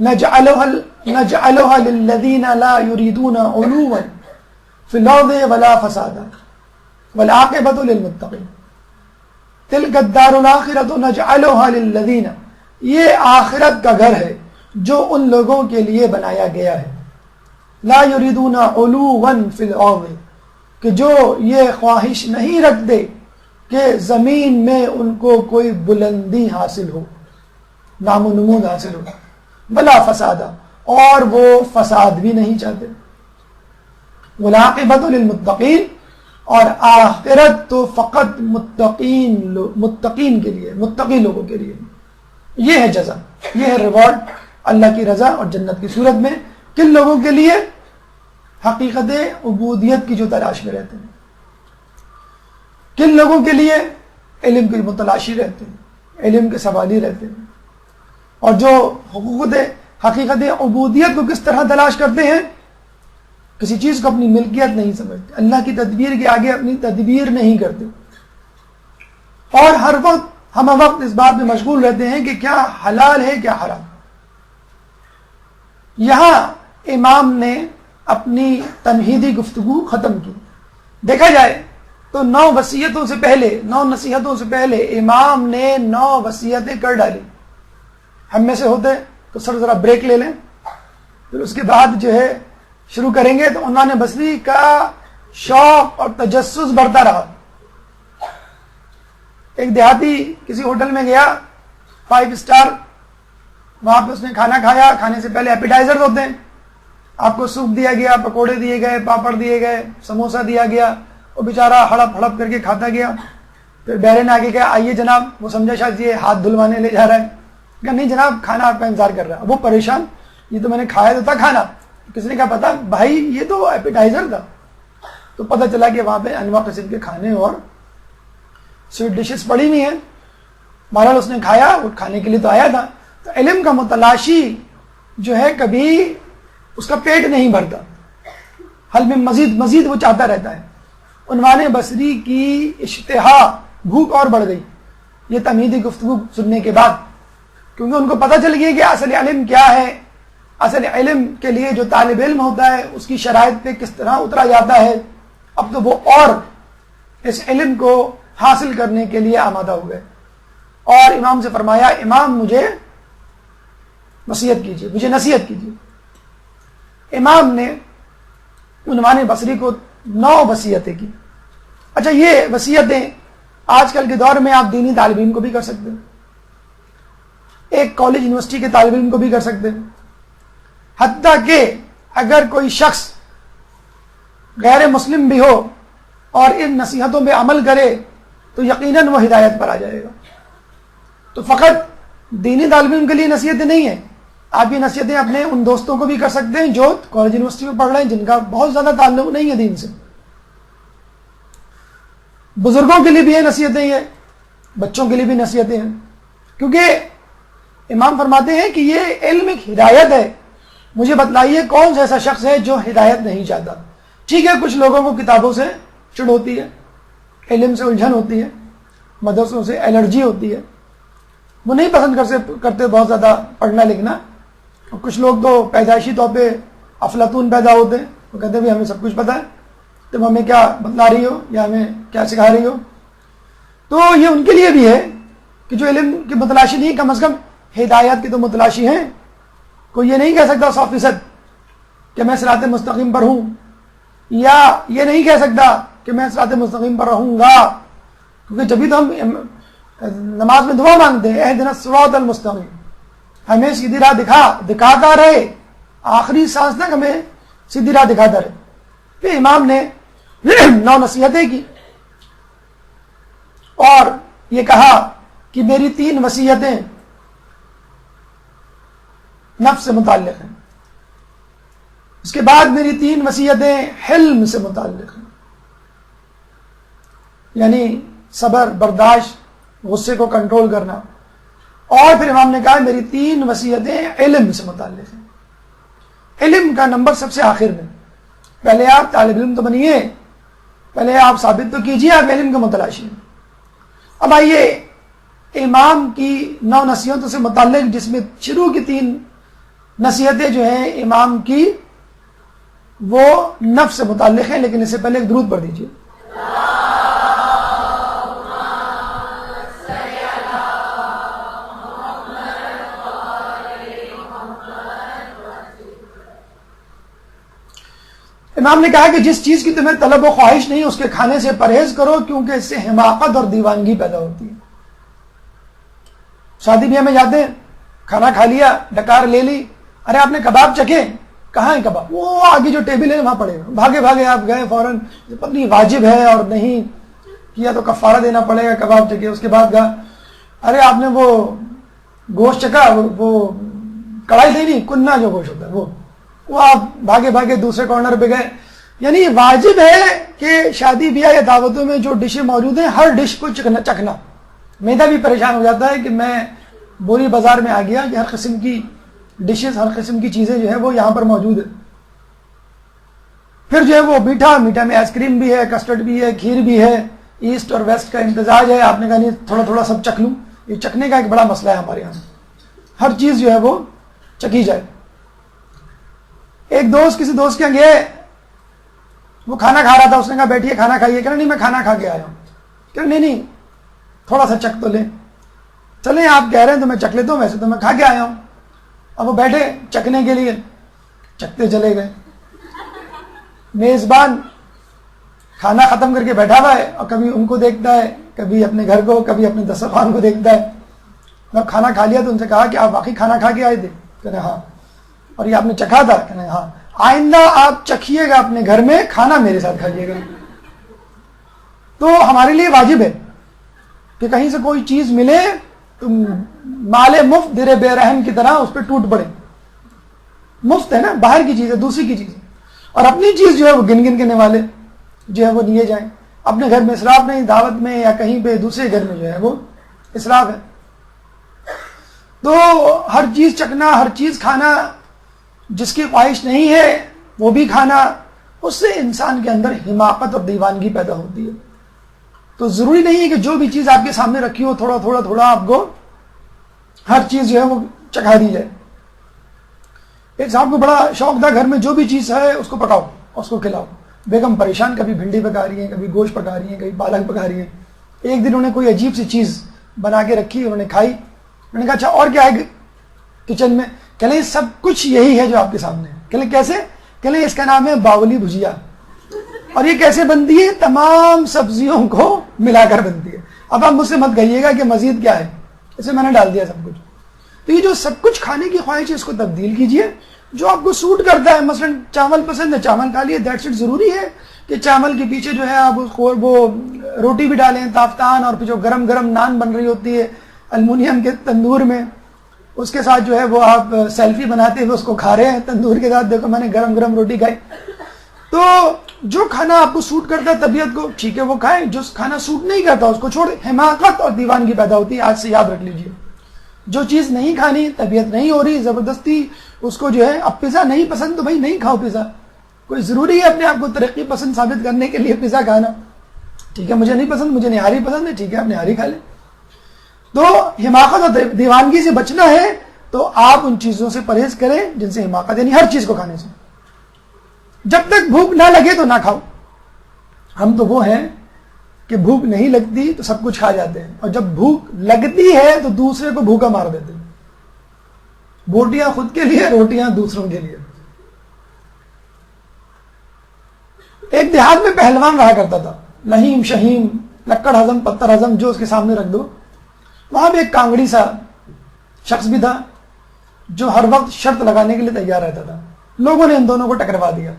نجعلها للذین لا یریدون علوا فی الارض ولا فسادا والعاقبۃ للمتقین تلک الدار الآخرۃ نجعلها للذین، یہ آخرت کا گھر ہے جو ان لوگوں کے لیے بنایا گیا ہے، لا یریدون علوا فی الارض، کہ جو یہ خواہش نہیں رکھتے کہ زمین میں ان کو کوئی بلندی حاصل ہو، نام و نمود حاصل ہو، بلا فسادہ، اور وہ فساد بھی نہیں چاہتے، والعاقبۃ للمتقین، اور آخرت تو فقط متقین کے لیے، متقی لوگوں کے لیے، یہ ہے جزا، یہ ہے ریوارڈ اللہ کی رضا اور جنت کی صورت میں، کن لوگوں کے لیے؟ حقیقت عبودیت کی جو تلاش میں رہتے ہیں، کن لوگوں کے لیے؟ علم کی متلاشی رہتے ہیں، علم کے سوالی رہتے ہیں، اور جو حقیقت عبودیت کو کس طرح تلاش کرتے ہیں؟ کسی چیز کو اپنی ملکیت نہیں سمجھتے، اللہ کی تدبیر کے آگے اپنی تدبیر نہیں کرتے، اور ہر وقت اس بات میں مشغول رہتے ہیں کہ کیا حلال ہے کیا حرام۔ یہاں امام نے اپنی تمہیدی گفتگو ختم کی۔ دیکھا جائے تو 9 وصیتوں سے پہلے، 9 نصیحتوں سے پہلے امام نے 9 وصیتیں کر ڈالی۔ ہم میں سے ہوتے تو سر ذرا بریک لے لیں، پھر اس کے بعد جو ہے شروع کریں گے تو عنوان بصری کا شوق اور تجسس بڑھتا رہا۔ ایک دیہاتی کسی ہوٹل میں گیا 5 اسٹار، وہاں پہ اس نے کھانا کھایا، کھانے سے پہلے ایپیٹائزر ہوتے ہیں، آپ کو سوپ دیا گیا، پکوڑے دیے گئے، پاپڑ دیے گئے، سموسا دیا گیا، وہ بیچارہ ہڑپ ہڑپ کر کے کھاتا گیا۔ پھر بیرے نے آگے کہا آئیے جناب، وہ سمجھا شاید یہ ہاتھ دھلوانے لے جا رہا ہے، کہا نہیں جناب کھانا آپ کا انتظار کر رہا ہے۔ وہ پریشان، یہ تو میں نے کھایا تو تھا کھانا، کسی نے کہا پتا بھائی یہ تو ایپیٹائزر تھا، تو پتہ چلا کہ وہاں پہ انواع قسم کے کھانے اور سویٹ ڈشز پڑی ہوئی ہیں۔ بہرحال اس نے کھایا، وہ کھانے کے لیے تو آیا تھا۔ تو علم کا متلاشی جو ہے کبھی اس کا پیٹ نہیں بھرتا، حل میں مزید وہ چاہتا رہتا ہے۔ عنوان بصری کی اشتہا، بھوک اور بڑھ گئی یہ تمہیدی گفتگو سننے کے بعد، کیونکہ ان کو پتہ چل گیا کہ اصل علم کیا ہے، اصل علم کے لیے جو طالب علم ہوتا ہے اس کی شرائط پہ کس طرح اترا جاتا ہے۔ اب تو وہ اور اس علم کو حاصل کرنے کے لیے آمادہ ہو گئے، اور امام سے فرمایا امام مجھے وصیت کیجیے، مجھے نصیحت کیجیے۔ امام نے عنوان بصری کو 9 وصیتیں کی۔ اچھا یہ وصیتیں آج کل کے دور میں آپ دینی طالب علم کو بھی کر سکتے ہیں، ایک کالج یونیورسٹی کے طالب علم کو بھی کر سکتے ہیں، حتیٰ کہ اگر کوئی شخص غیر مسلم بھی ہو اور ان نصیحتوں پہ عمل کرے تو یقیناً وہ ہدایت پر آ جائے گا۔ تو فقط دینی طالب علم کے لیے نصیحتیں نہیں ہیں، آپ یہ نصیحتیں اپنے ان دوستوں کو بھی کر سکتے ہیں جو کالج یونیورسٹی میں پڑھ رہے ہیں، جن کا بہت زیادہ تعلق نہیں ہے دین سے۔ بزرگوں کے لیے بھی یہ نصیحتیں ہیں، بچوں کے لیے بھی نصیحتیں ہیں، کیونکہ امام فرماتے ہیں کہ یہ علم ایک ہدایت ہے۔ مجھے بتلائیے کون سا ایسا شخص ہے جو ہدایت نہیں چاہتا؟ ٹھیک ہے کچھ لوگوں کو کتابوں سے چڑ ہوتی ہے، علم سے الجھن ہوتی ہے، مدرسوں سے الرجی ہوتی ہے، وہ نہیں پسند کرتے بہت زیادہ پڑھنا لکھنا، اور کچھ لوگ تو پیدائشی طور پہ افلاطون پیدا ہوتے ہیں، وہ کہتے ہیں بھی ہمیں سب کچھ پتہ ہے، تم ہمیں کیا بتلا رہی ہو یا ہمیں کیا سکھا رہی ہو۔ تو یہ ان کے لیے بھی ہے کہ جو علم کی متلاشی نہیں، کم از کم ہدایت کی تو متلاشی ہیں۔ کوئی یہ نہیں کہہ سکتا 100% کہ میں صراط مستقیم پر ہوں، یا یہ نہیں کہہ سکتا کہ میں صراط مستقیم پر رہوں گا، کیونکہ جبھی تو ہم نماز میں دعا مانگتے ہیں اہدنا الصراط المستقیم، ہمیں سیدھی راہ دکھاتا رہے، آخری سانس تک ہمیں سیدھی راہ دکھاتا رہے۔ پھر امام نے 9 نصیحتیں کی اور یہ کہا کہ میری 3 وصیتیں نفس سے متعلق ہیں، اس کے بعد میری 3 وصیتیں حلم سے متعلق ہیں، یعنی صبر، برداشت، غصے کو کنٹرول کرنا، اور پھر امام نے کہا میری 3 وصیتیں علم سے متعلق ہیں۔ علم کا نمبر سب سے آخر میں، پہلے آپ طالب علم تو بنیے، پہلے آپ ثابت تو کیجیے آپ علم کے متلاشی ہیں۔ اب آئیے امام کی 9 نصیحتوں سے متعلق، جس میں شروع کی 3 نصیحتیں جو ہیں امام کی وہ نفس سے متعلق ہیں، لیکن اس سے پہلے ایک درود پڑھ دیجیے۔ امام نے کہا کہ جس چیز کی تمہیں طلب و خواہش نہیں اس کے کھانے سے پرہیز کرو، کیونکہ اس سے حماقت اور دیوانگی پیدا ہوتی ہے۔ شادی بیاہ میں جاتے ہیں، کھانا کھا لیا، ڈکار لے لی، ارے آپ نے کباب چکھے؟ کہاں ہے کباب؟ وہ آگے جو ٹیبل ہے وہاں پڑے، بھاگے بھاگے آپ گئے فوراً، پتہ نہیں واجب ہے اور نہیں کیا تو کفارہ دینا پڑے گا، کباب چکھے۔ اس کے بعد کہا ارے آپ نے وہ گوشت چکھا، وہ کڑھائی تھی نہیں، کننا جو گوشت ہوتا ہے وہ آپ بھاگے بھاگے دوسرے کارنر پہ گئے۔ یعنی واجب ہے کہ شادی بیاہ یا دعوتوں میں جو ڈشیں موجود ہیں ہر ڈش کو چکھنا۔ میدا بھی پریشان ہو جاتا ہے کہ میں بوری بازار میں آ گیا کہ ہر قسم کی ڈشز، ہر قسم کی چیزیں جو ہے وہ یہاں پر موجود ہے۔ پھر جو ہے وہ میٹھا میں آئس کریم بھی ہے، کسٹرڈ بھی ہے، کھیر بھی ہے، ایسٹ اور ویسٹ کا امتزاج ہے۔ آپ نے کہا نہیں تھوڑا تھوڑا سب چکھ لوں، یہ چکھنے کا ایک بڑا مسئلہ ہے ہمارے یہاں، ہر چیز جو ہے وہ چکی جائے۔ ایک دوست کسی دوست کے یہاں گئے، وہ کھانا کھا رہا تھا، اس نے کہا بیٹھیے کھانا کھائیے، کہنا نہیں میں کھانا کھا کے آیا ہوں۔ کہ نہیں تھوڑا سا چکھ تو لیں۔ چلیں آپ کہہ رہے ہیں تو میں چکھ لیتا ہوں، ویسے تو میں کھا کے آیا ہوں۔ اب وہ بیٹھے چکھنے کے لیے، چکھتے چلے گئے۔ میزبان کھانا ختم کر کے بیٹھا ہوا ہے اور کبھی ان کو دیکھتا ہے، کبھی اپنے گھر کو، کبھی اپنے دسترخوان کو دیکھتا ہے۔ جب کھانا کھا لیا تو ان سے کہا کہ آپ واقعی کھانا کھا کے آئے تھے؟ کہنا ہاں۔ اور یہ آپ نے چکھا تھا؟ کہنا ہاں۔ آئندہ آپ چکھیے گا اپنے گھر میں، کھانا میرے ساتھ کھائیے گا۔ تو ہمارے لیے واجب ہے کہ کہیں سے کوئی چیز ملے تو مال مفت در بے رحم کی طرح اس پہ ٹوٹ پڑے۔ مفت ہے نا، باہر کی چیز ہے، دوسری کی چیز ہے، اور اپنی چیز جو ہے وہ گن گن کے نوالے جو ہے وہ لیے جائیں۔ اپنے گھر میں اسراف نہیں، دعوت میں یا کہیں پہ دوسرے گھر میں جو ہے وہ اسراف ہے۔ تو ہر چیز چکھنا، ہر چیز کھانا، جس کی خواہش نہیں ہے وہ بھی کھانا، اس سے انسان کے اندر حماقت اور دیوانگی پیدا ہوتی ہے۔ تو ضروری نہیں ہے کہ جو بھی چیز آپ کے سامنے رکھی ہو تھوڑا تھوڑا تھوڑا آپ کو ہر چیز جو ہے وہ چکھا دی جائے۔ ایک صاحب کو بڑا شوق تھا گھر میں جو بھی چیز ہے اس کو پکاؤ، اس کو کھلاؤ۔ بیگم پریشان، کبھی بھنڈی پکا رہی ہیں، کبھی گوشت پکا رہی ہیں، کبھی پالک پکا رہی ہیں۔ ایک دن انہوں نے کوئی عجیب سی چیز بنا کے رکھی، انہوں نے کھائی۔ انہوں نے کہا اچھا اور کیا ہے کچن میں؟ کہ لیں سب کچھ یہی ہے جو آپ کے سامنے ہے۔ کہ لیں کیسے؟ کہ لیں اس کا نام ہے باولی بھجیا، اور یہ کیسے بنتی ہے؟ تمام سبزیوں کو ملا کر بنتی ہے۔ اب آپ مجھ سے مت کہیے گا کہ مزید کیا ہے، اسے میں نے ڈال دیا سب کچھ۔ تو یہ جو سب کچھ کھانے کی خواہش ہے اس کو تبدیل کیجئے، جو آپ کو سوٹ کرتا ہے۔ مثلا چاول پسند ہے، چاول کھا لیے، دیٹس اٹ۔ ضروری ہے کہ چاول کے پیچھے جو ہے آپ اس کو وہ روٹی بھی ڈالیں، تافتان، اور پھر جو گرم گرم نان بن رہی ہوتی ہے المونیم کے تندور میں، اس کے ساتھ جو ہے وہ آپ سیلفی بناتے ہوئے اس کو کھا رہے ہیں تندور کے ساتھ، دیکھو میں نے گرم گرم روٹی کھائی۔ تو جو کھانا آپ کو سوٹ کرتا ہے طبیعت کو، ٹھیک ہے وہ کھائیں، جو کھانا سوٹ نہیں کرتا اس کو چھوڑیں۔ حماقت اور دیوانگی پیدا ہوتی ہے، آج سے یاد رکھ لیجئے۔ جو چیز نہیں کھانی، طبیعت نہیں ہو رہی، زبردستی اس کو جو ہے، اب پیزا نہیں پسند تو بھائی نہیں کھاؤ پیزا، کوئی ضروری ہے اپنے آپ کو ترقی پسند ثابت کرنے کے لیے پیزا کھانا؟ ٹھیک ہے مجھے نہیں پسند، مجھے نہاری پسند ہے، ٹھیک ہے آپ نہاری کھا لیں۔ تو حماقت اور دیوانگی سے بچنا ہے تو آپ ان چیزوں سے پرہیز کریں جن سے حماقت، یعنی ہر چیز کو کھانے سے۔ جب تک بھوک نہ لگے تو نہ کھاؤ۔ ہم تو وہ ہیں کہ بھوک نہیں لگتی تو سب کچھ کھا جاتے ہیں، اور جب بھوک لگتی ہے تو دوسرے کو بھوکا مار دیتے ہیں۔ بوٹیاں خود کے لیے، روٹیاں دوسروں کے لیے۔ ایک دیہات میں پہلوان رہا کرتا تھا، لہیم شہیم، لکڑ ہضم پتھر ہضم، جو اس کے سامنے رکھ دو۔ وہاں بھی ایک کانگڑی سا شخص بھی تھا جو ہر وقت شرط لگانے کے لیے تیار رہتا تھا۔ لوگوں نے ان دونوں کو ٹکروا دیا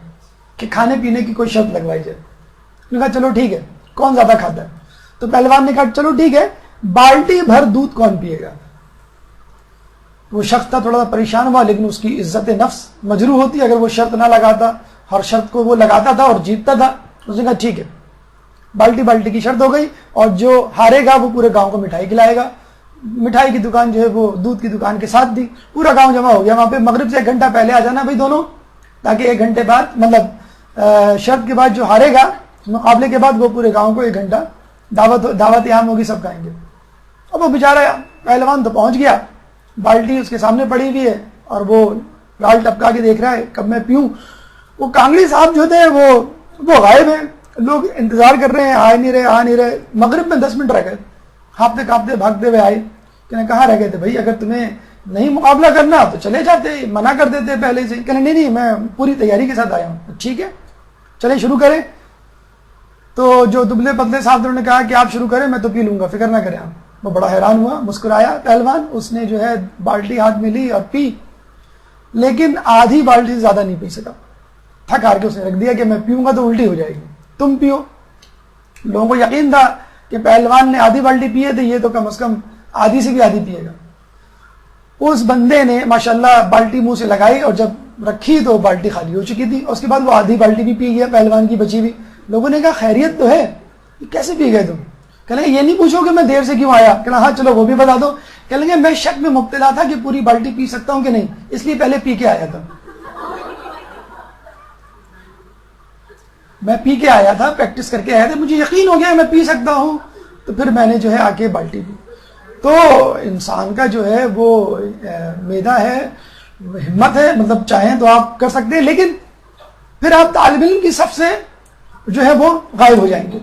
کہ کھانے پینے کی کوئی شرط لگوائی جائے۔ انہوں نے کہا چلو ٹھیک ہے، کون زیادہ کھاتا ہے؟ تو پہلوان نے کہا چلو ٹھیک ہے، بالٹی بھر دودھ کون پیے گا؟ وہ شخص تھا تھوڑا سا پریشان ہوا، لیکن اس کی عزت نفس مجروح ہوتی اگر وہ شرط نہ لگاتا، ہر شرط کو وہ لگاتا تھا اور جیتتا تھا۔ اس نے کہا ٹھیک ہے، بالٹی کی شرط ہو گئی، اور جو ہارے گا وہ پورے گاؤں کو مٹھائی کھلائے گا۔ مٹھائی کی دکان جو ہے وہ دودھ کی دکان کے ساتھ تھی، پورا گاؤں جمع ہو گیا وہاں پہ۔ مغرب سے 1 گھنٹہ پہلے آ جانا بھائی دونوں، تاکہ 1 گھنٹے بعد، مطلب شرط کے بعد جو ہارے گا مقابلے کے بعد وہ پورے گاؤں کو 1 گھنٹہ دعوت عام ہوگی، سب کھائیں گے۔ اب وہ بیچارہ پہلوان تو پہنچ گیا، بالٹی اس کے سامنے پڑی ہوئی ہے اور وہ گال ٹپکا کے دیکھ رہا ہے کب میں پیوں۔ وہ کانگڑی صاحب جو تھے وہ غائب ہیں، لوگ انتظار کر رہے ہیں، آ نہیں رہے۔ مغرب میں 10 منٹ رہ گئے، ہانپتے کانپتے بھاگتے ہوئے آئے۔ کہ کہاں رہ گئے تھے بھائی؟ اگر تمہیں نہیں مقابلہ کرنا تو چلے جاتے، منع کر دیتے پہلے سے۔ کہنے نہیں میں پوری تیاری کے ساتھ آیا ہوں۔ ٹھیک ہے چلے شروع کریں. تو جو دبلے پتلے صاحب نے کہا کہ آپ شروع کریں میں تو پی لوں گا, فکر نہ کریں آپ. وہ بڑا حیران ہوا, مسکرایا پہلوان. اس نے جو ہے بالٹی ہاتھ میں لی اور پی, لیکن آدھی بالٹی سے زیادہ نہیں پی سکا. تھک ہار کے اس نے رکھ دیا کہ میں پیوں گا تو الٹی ہو جائے گی, تم پیو. لوگوں کو یقین تھا کہ پہلوان نے آدھی بالٹی پیے تھے, یہ تو کم از کم آدھی سے بھی آدھی پیے گا. اس بندے نے ماشاءاللہ بالٹی منہ سے لگائی اور جب رکھی تو بالٹی خالی ہو چکی تھی. اس کے بعد وہ آدھی بالٹی بھی پی گیا پہلوان کی بچی بھی. لوگوں نے کہا خیریت تو ہے, کیسے پی گئے تم؟ کہنے یہ نہیں پوچھو کہ میں دیر سے کیوں آیا. کہنا ہاں چلو وہ بھی بتا دو. کہنے لگے میں شک میں مبتلا تھا کہ پوری بالٹی پی سکتا ہوں کہ نہیں, اس لیے پہلے پی کے آیا تھا. میں پی کے آیا تھا, پریکٹس کر کے آیا تھا, مجھے یقین ہو گیا میں پی سکتا ہوں, تو پھر میں نے جو ہے آ کے بالٹی پی. تو انسان کا جو ہے وہ میدا ہے, ہمت ہے, مطلب چاہیں تو آپ کر سکتے ہیں, لیکن پھر آپ طالب علم کی صف سے جو ہے وہ غائب ہو جائیں گے.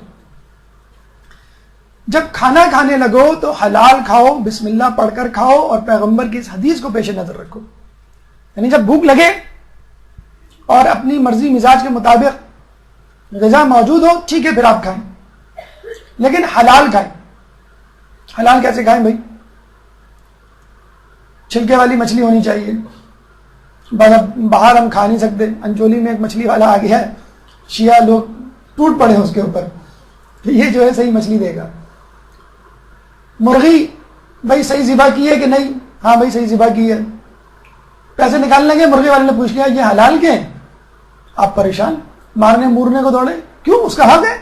جب کھانا کھانے لگو تو حلال کھاؤ, بسم اللہ پڑھ کر کھاؤ, اور پیغمبر کی اس حدیث کو پیش نظر رکھو. یعنی جب بھوک لگے اور اپنی مرضی مزاج کے مطابق غذا موجود ہو, ٹھیک ہے پھر آپ کھائیں, لیکن حلال کھائیں. حلال کیسے کھائیں بھائی؟ چھلکے والی مچھلی ہونی چاہیے. باہر ہم کھا نہیں سکتے. انچولی میں ایک مچھلی والا آ گیا ہے, شیعہ لوگ ٹوٹ پڑے ہیں اس کے اوپر, یہ جو ہے صحیح مچھلی دے گا. مرغی بھائی صحیح ذبح کی ہے کہ نہیں؟ ہاں بھائی صحیح ذبح کی ہے. پیسے نکالنے لگے, مرغی والے نے پوچھ لیا یہ حلال کے ہیں؟ آپ پریشان, مارنے مورنے کو دوڑے. کیوں؟ اس کا حق ہے.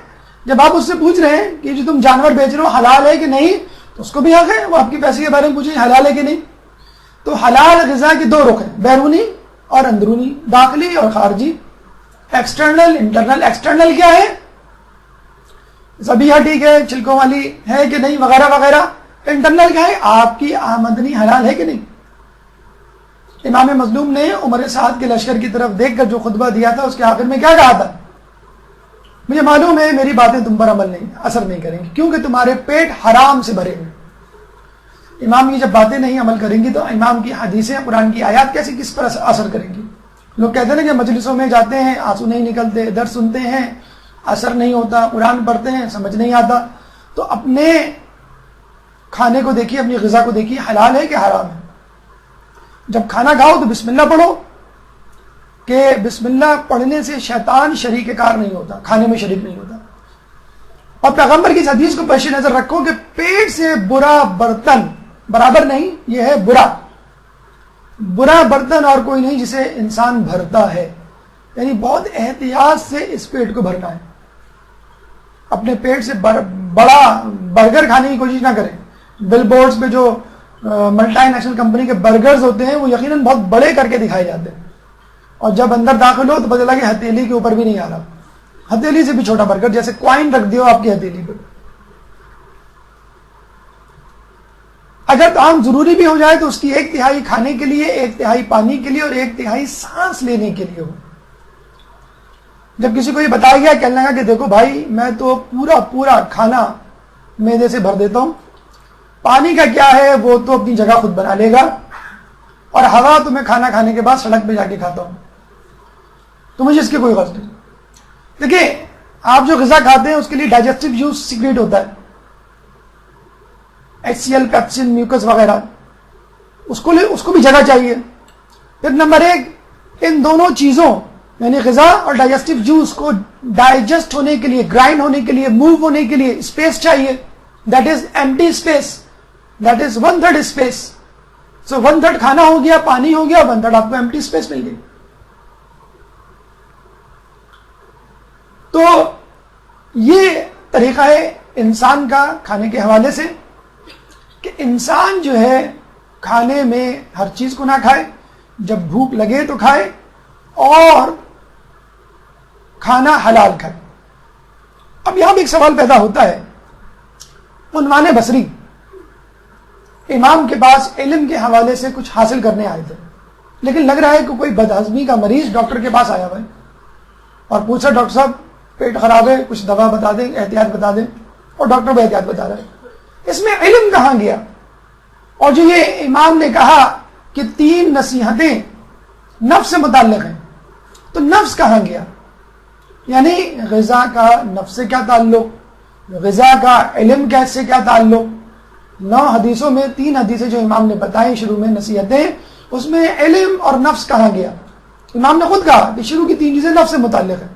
جب آپ اس سے پوچھ رہے ہیں کہ جو تم جانور بیچ رہے ہو حلال ہے کہ نہیں, تو اس کو بھی حق ہے, وہ آپ کے پیسے کے بارے میں پوچھیں حلال ہے کہ نہیں. تو حلال غذا کے دو رخ ہیں, بیرونی اور اندرونی, داخلی اور خارجی, ایکسٹرنل انٹرنل. ایکسٹرنل کیا ہے؟ ذبیحہ ٹھیک ہے, چھلکوں والی ہے کہ نہیں, وغیرہ وغیرہ. انٹرنل کیا ہے؟ آپ کی آمدنی حلال ہے کہ نہیں. امام مظلوم نے عمر سعد کے لشکر کی طرف دیکھ کر جو خطبہ دیا تھا اس کے آخر میں کیا کہا تھا؟ مجھے معلوم ہے میری باتیں تم پر عمل نہیں اثر نہیں کریں گی, کیونکہ تمہارے پیٹ حرام سے بھرے ہوئے. امام کی جب باتیں نہیں عمل کریں گی تو امام کی حدیثیں, قرآن کی آیات کیسے کس پر اثر کریں گی؟ لوگ کہتے ہیں نا کہ مجلسوں میں جاتے ہیں آنسو نہیں نکلتے, درس سنتے ہیں اثر نہیں ہوتا, قرآن پڑھتے ہیں سمجھ نہیں آتا. تو اپنے کھانے کو دیکھیے, اپنی غذا کو دیکھیے, حلال ہے کہ حرام ہے. جب کھانا کھاؤ تو بسم اللہ پڑھو, کہ بسم اللہ پڑھنے سے شیطان شریک کار نہیں ہوتا, کھانے میں شریک نہیں ہوتا. اور پیغمبر کی اس حدیث کو پیش نظر رکھو کہ پیٹ سے برا برتن برابر نہیں, یہ ہے برا برتن اور کوئی نہیں جسے انسان بھرتا ہے. یعنی بہت احتیاط سے اس پیٹ کو بھرنا ہے. اپنے پیٹ سے بڑا برگر کھانے کی کوشش نہ کریں. بل بورڈز پہ جو ملٹی نیشنل کمپنی کے برگرز ہوتے ہیں وہ یقیناً بہت بڑے کر کے دکھائے جاتے ہیں, اور جب اندر داخل ہو تو پتہ لگا کہ ہتھیلی کے اوپر بھی نہیں آ رہا, ہتھیلی سے بھی چھوٹا برگر, جیسے کوائن رکھ دیو آپ کی ہتھیلی پر. اگر طعام ضروری بھی ہو جائے تو اس کی 1/3 کھانے کے لیے, 1/3 پانی کے لیے اور 1/3 سانس لینے کے لیے ہو. جب کسی کو یہ بتایا گیا, کہنے لگا کہ دیکھو بھائی میں تو پورا کھانا معدے سے بھر دیتا ہوں, پانی کا کیا ہے وہ تو اپنی جگہ خود بنا لے گا, اور ہوا تو میں کھانا کھانے کے بعد سڑک پہ جا کے کھاتا ہوں, تو مجھے اس کی کوئی غرض نہیں. دیکھیے آپ جو غذا کھاتے ہیں اس کے لیے ڈائجسٹو جوس سیکریٹ ہوتا ہے, HCl, پیپسن, میوکس وغیرہ, اس کو بھی جگہ چاہیے. پھر نمبر 1, ان دونوں چیزوں یعنی غذا اور ڈائجسٹو جوس کو ڈائجسٹ ہونے کے لیے, گرائنڈ ہونے کے لیے, موو ہونے کے لیے اسپیس چاہیے. That is empty space, that is 1/3 space. So 1/3 کھانا ہو گیا, پانی ہو گیا, 1/3 آپ کو ایمٹی اسپیس مل گئی. تو یہ طریقہ ہے انسان کا کھانے کے حوالے سے, کہ انسان جو ہے کھانے میں ہر چیز کو نہ کھائے, جب بھوک لگے تو کھائے, اور کھانا حلال کھائے. اب یہاں بھی ایک سوال پیدا ہوتا ہے. عنوان بصری امام کے پاس علم کے حوالے سے کچھ حاصل کرنے آئے تھے, لیکن لگ رہا ہے کہ کوئی بدہضمی کا مریض ڈاکٹر کے پاس آیا ہوا ہے اور پوچھا ڈاکٹر صاحب پیٹ خراب ہے, کچھ دوا بتا دیں, احتیاط بتا دیں, اور ڈاکٹر بھی احتیاط بتا رہا ہے. اس میں علم کہاں گیا؟ اور جو یہ امام نے کہا کہ 3 نصیحتیں نفس سے متعلق ہیں, تو نفس کہاں گیا؟ یعنی غذا کا نفس سے کیا تعلق، غذا کا علم کیسے کیا تعلق. 9 حدیثوں میں 3 حدیثیں جو امام نے بتائیں شروع میں نصیحتیں، اس میں علم اور نفس کہا گیا. امام نے خود کہا کہ شروع کی 3 چیزیں نفس سے متعلق ہیں،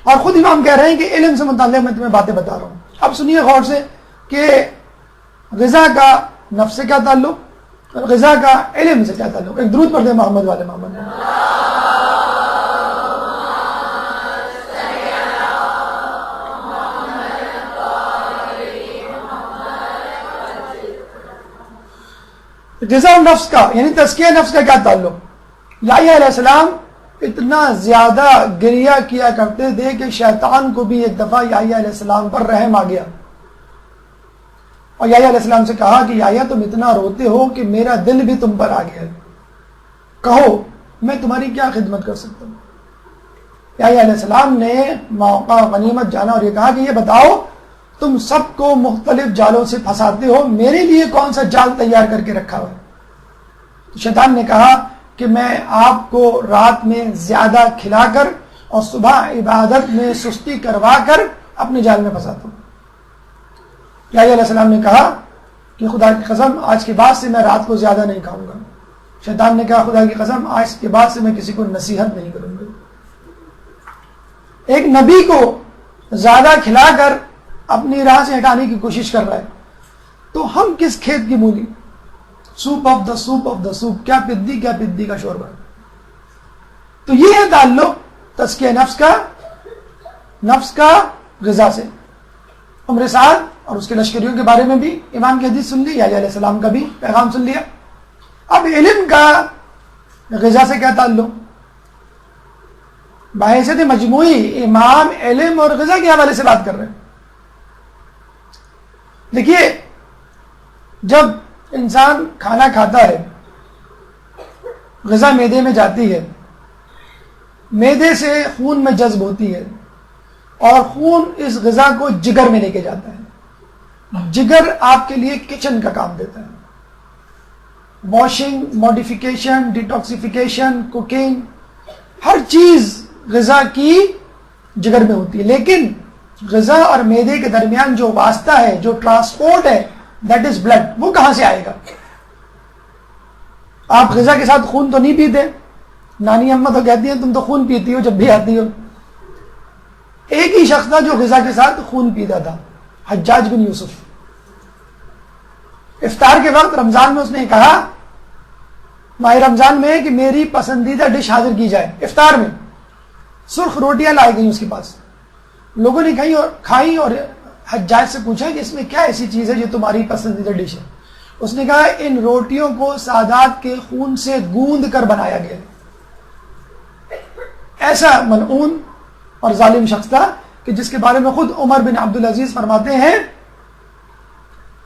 اور خود امام کہہ رہے ہیں کہ علم سے متعلق میں تمہیں باتیں بتا رہا ہوں. اب سنیے غور سے کہ غذا کا نفس سے کیا تعلق اور غذا کا علم سے کیا تعلق. ایک درود پڑھ دیں محمد والے محمد. غذا نفس کا یعنی تزکیہ نفس کا کیا تعلق. یحییٰ علیہ السلام اتنا زیادہ گریہ کیا کرتے تھے کہ شیطان کو بھی ایک دفعہ یحییٰ علیہ السلام پر رحم آ گیا، اور یحییٰ علیہ السلام سے کہا کہ یحییٰ تم اتنا روتے ہو کہ میرا دل بھی تم پر آ گیا ہے، کہو میں تمہاری کیا خدمت کر سکتا ہوں. یحییٰ علیہ السلام نے موقع غنیمت جانا اور یہ کہا کہ یہ بتاؤ تم سب کو مختلف جالوں سے پھنساتے ہو، میرے لیے کون سا جال تیار کر کے رکھا ہوا ہے. تو شیطان نے کہا کہ میں آپ کو رات میں زیادہ کھلا کر اور صبح عبادت میں سستی کروا کر اپنے جال میں پھنساتا ہوں. یحییٰ علیہ السلام نے کہا کہ خدا کی قسم آج کے بعد سے میں رات کو زیادہ نہیں کھاؤں گا. شیطان نے کہا خدا کی قسم آج کے بعد سے میں کسی کو نصیحت نہیں کروں گا. ایک نبی کو زیادہ کھلا کر اپنی راہ سے ہٹانے کی کوشش کر رہا ہے، تو ہم کس کھیت کی مولی. Soup of the soup of the soup, کیا پدی کا شوربہ. تو یہ ہے تعلق تزکیہ نفس کا غذا سے. عمر سعد اور اس کے لشکریوں کے بارے میں بھی امام کی حدیث سن لی، یحییٰ علیہ السلام کا بھی پیغام سن لیا. اب علم کا غذا سے کیا تعلق. بحیثیت مجموعی امام علم اور غذا کے حوالے سے بات کر رہے ہیں. دیکھیے جب انسان کھانا کھاتا ہے، غذا معدے میں جاتی ہے، معدے سے خون میں جذب ہوتی ہے، اور خون اس غذا کو جگر میں لے کے جاتا ہے. جگر آپ کے لیے کچن کا کام دیتا ہے، واشنگ، موڈیفیکیشن، ڈیٹاکسیفیکیشن، کوکنگ، ہر چیز غذا کی جگر میں ہوتی ہے. لیکن غذا اور معدے کے درمیان جو واسطہ ہے، جو ٹرانسپورٹ ہے، دیٹ از بلڈ. وہ کہاں سے آئے گا؟ آپ غذا کے ساتھ خون تو نہیں پیتے. نانی اماں تو کہتی ہیں تم تو خون پیتی ہو جب بھی آتی ہو. ایک ہی شخص تھا جو غذا کے ساتھ خون پیتا تھا، حجاج بن یوسف. افطار کے وقت رمضان میں اس نے کہا، ماہ رمضان میں، کہ میری پسندیدہ ڈش حاضر کی جائے. افطار میں سرخ روٹیاں لائی گئیں اس کے پاس. لوگوں نے کھائی اور حجاج سے پوچھا کہ اس میں کیا ایسی چیز ہے جو تمہاری پسندیدہ ڈش ہے. اس نے کہا ان روٹیوں کو سادات کے خون سے گوند کر بنایا گیا. ایسا ملعون اور ظالم شخص تھا کہ جس کے بارے میں خود عمر بن عبدالعزیز فرماتے ہیں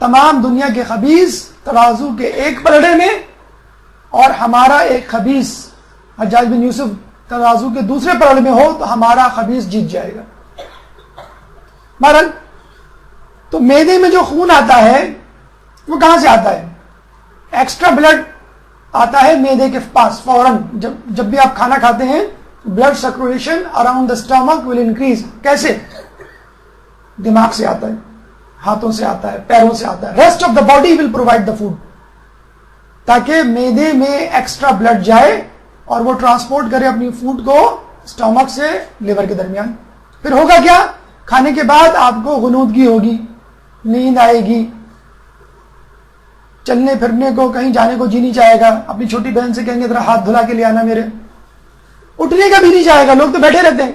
تمام دنیا کے خبیث ترازو کے ایک پلڑے میں، اور ہمارا ایک خبیث حجاج بن یوسف ترازو کے دوسرے پلڑے میں ہو تو ہمارا خبیث جیت جائے گا. بہرحال تو معدے میں جو خون آتا ہے وہ کہاں سے آتا ہے؟ ایکسٹرا بلڈ آتا ہے معدے کے پاس فوراً. جب بھی آپ کھانا کھاتے ہیں blood circulation around the stomach will increase. کیسے؟ دماغ سے آتا ہے، ہاتھوں سے آتا ہے، پیروں سے آتا ہے. Rest of the body will provide the food, تاکہ معدے میں ایکسٹرا بلڈ جائے اور وہ ٹرانسپورٹ کرے اپنی فوڈ کو اسٹمک سے لیور کے درمیان. پھر ہوگا کیا؟ کھانے کے بعد آپ کو غنودگی ہوگی، نیند آئے گی، چلنے پھرنے کو، کہیں جانے کو جی نہیں چاہے گا. اپنی چھوٹی بہن سے کہیں گے ذرا ہاتھ دھلا کے لے آنا میرے. اٹھنے کا بھی نہیں چاہے گا. لوگ تو بیٹھے رہتے ہیں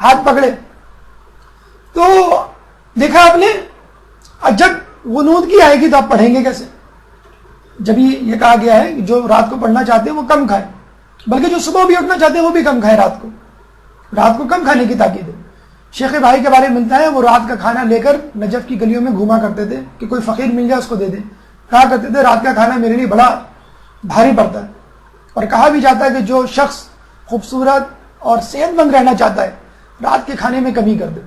ہاتھ پکڑے. تو دیکھا آپ نے، جب غنودگی آئے گی تو آپ پڑھیں گے کیسے؟ جب یہ کہا گیا ہے کہ جو رات کو پڑھنا چاہتے ہیں وہ کم کھائیں، بلکہ جو صبح بھی اٹھنا چاہتے ہیں وہ بھی کم کھائیں. رات کو کم کھانے کی تاکید ہے. شیخ بھائی کے بارے میں ملتا ہے وہ رات کا کھانا لے کر نجف کی گلیوں میں گھوما کرتے تھے کہ کوئی فقیر مل جائے اس کو دے دیں. کہا کرتے تھے رات کا کھانا میرے لیے بڑا بھاری پڑتا ہے. اور کہا بھی جاتا ہے کہ جو شخص خوبصورت اور صحت مند رہنا چاہتا ہے رات کے کھانے میں کمی کر دے.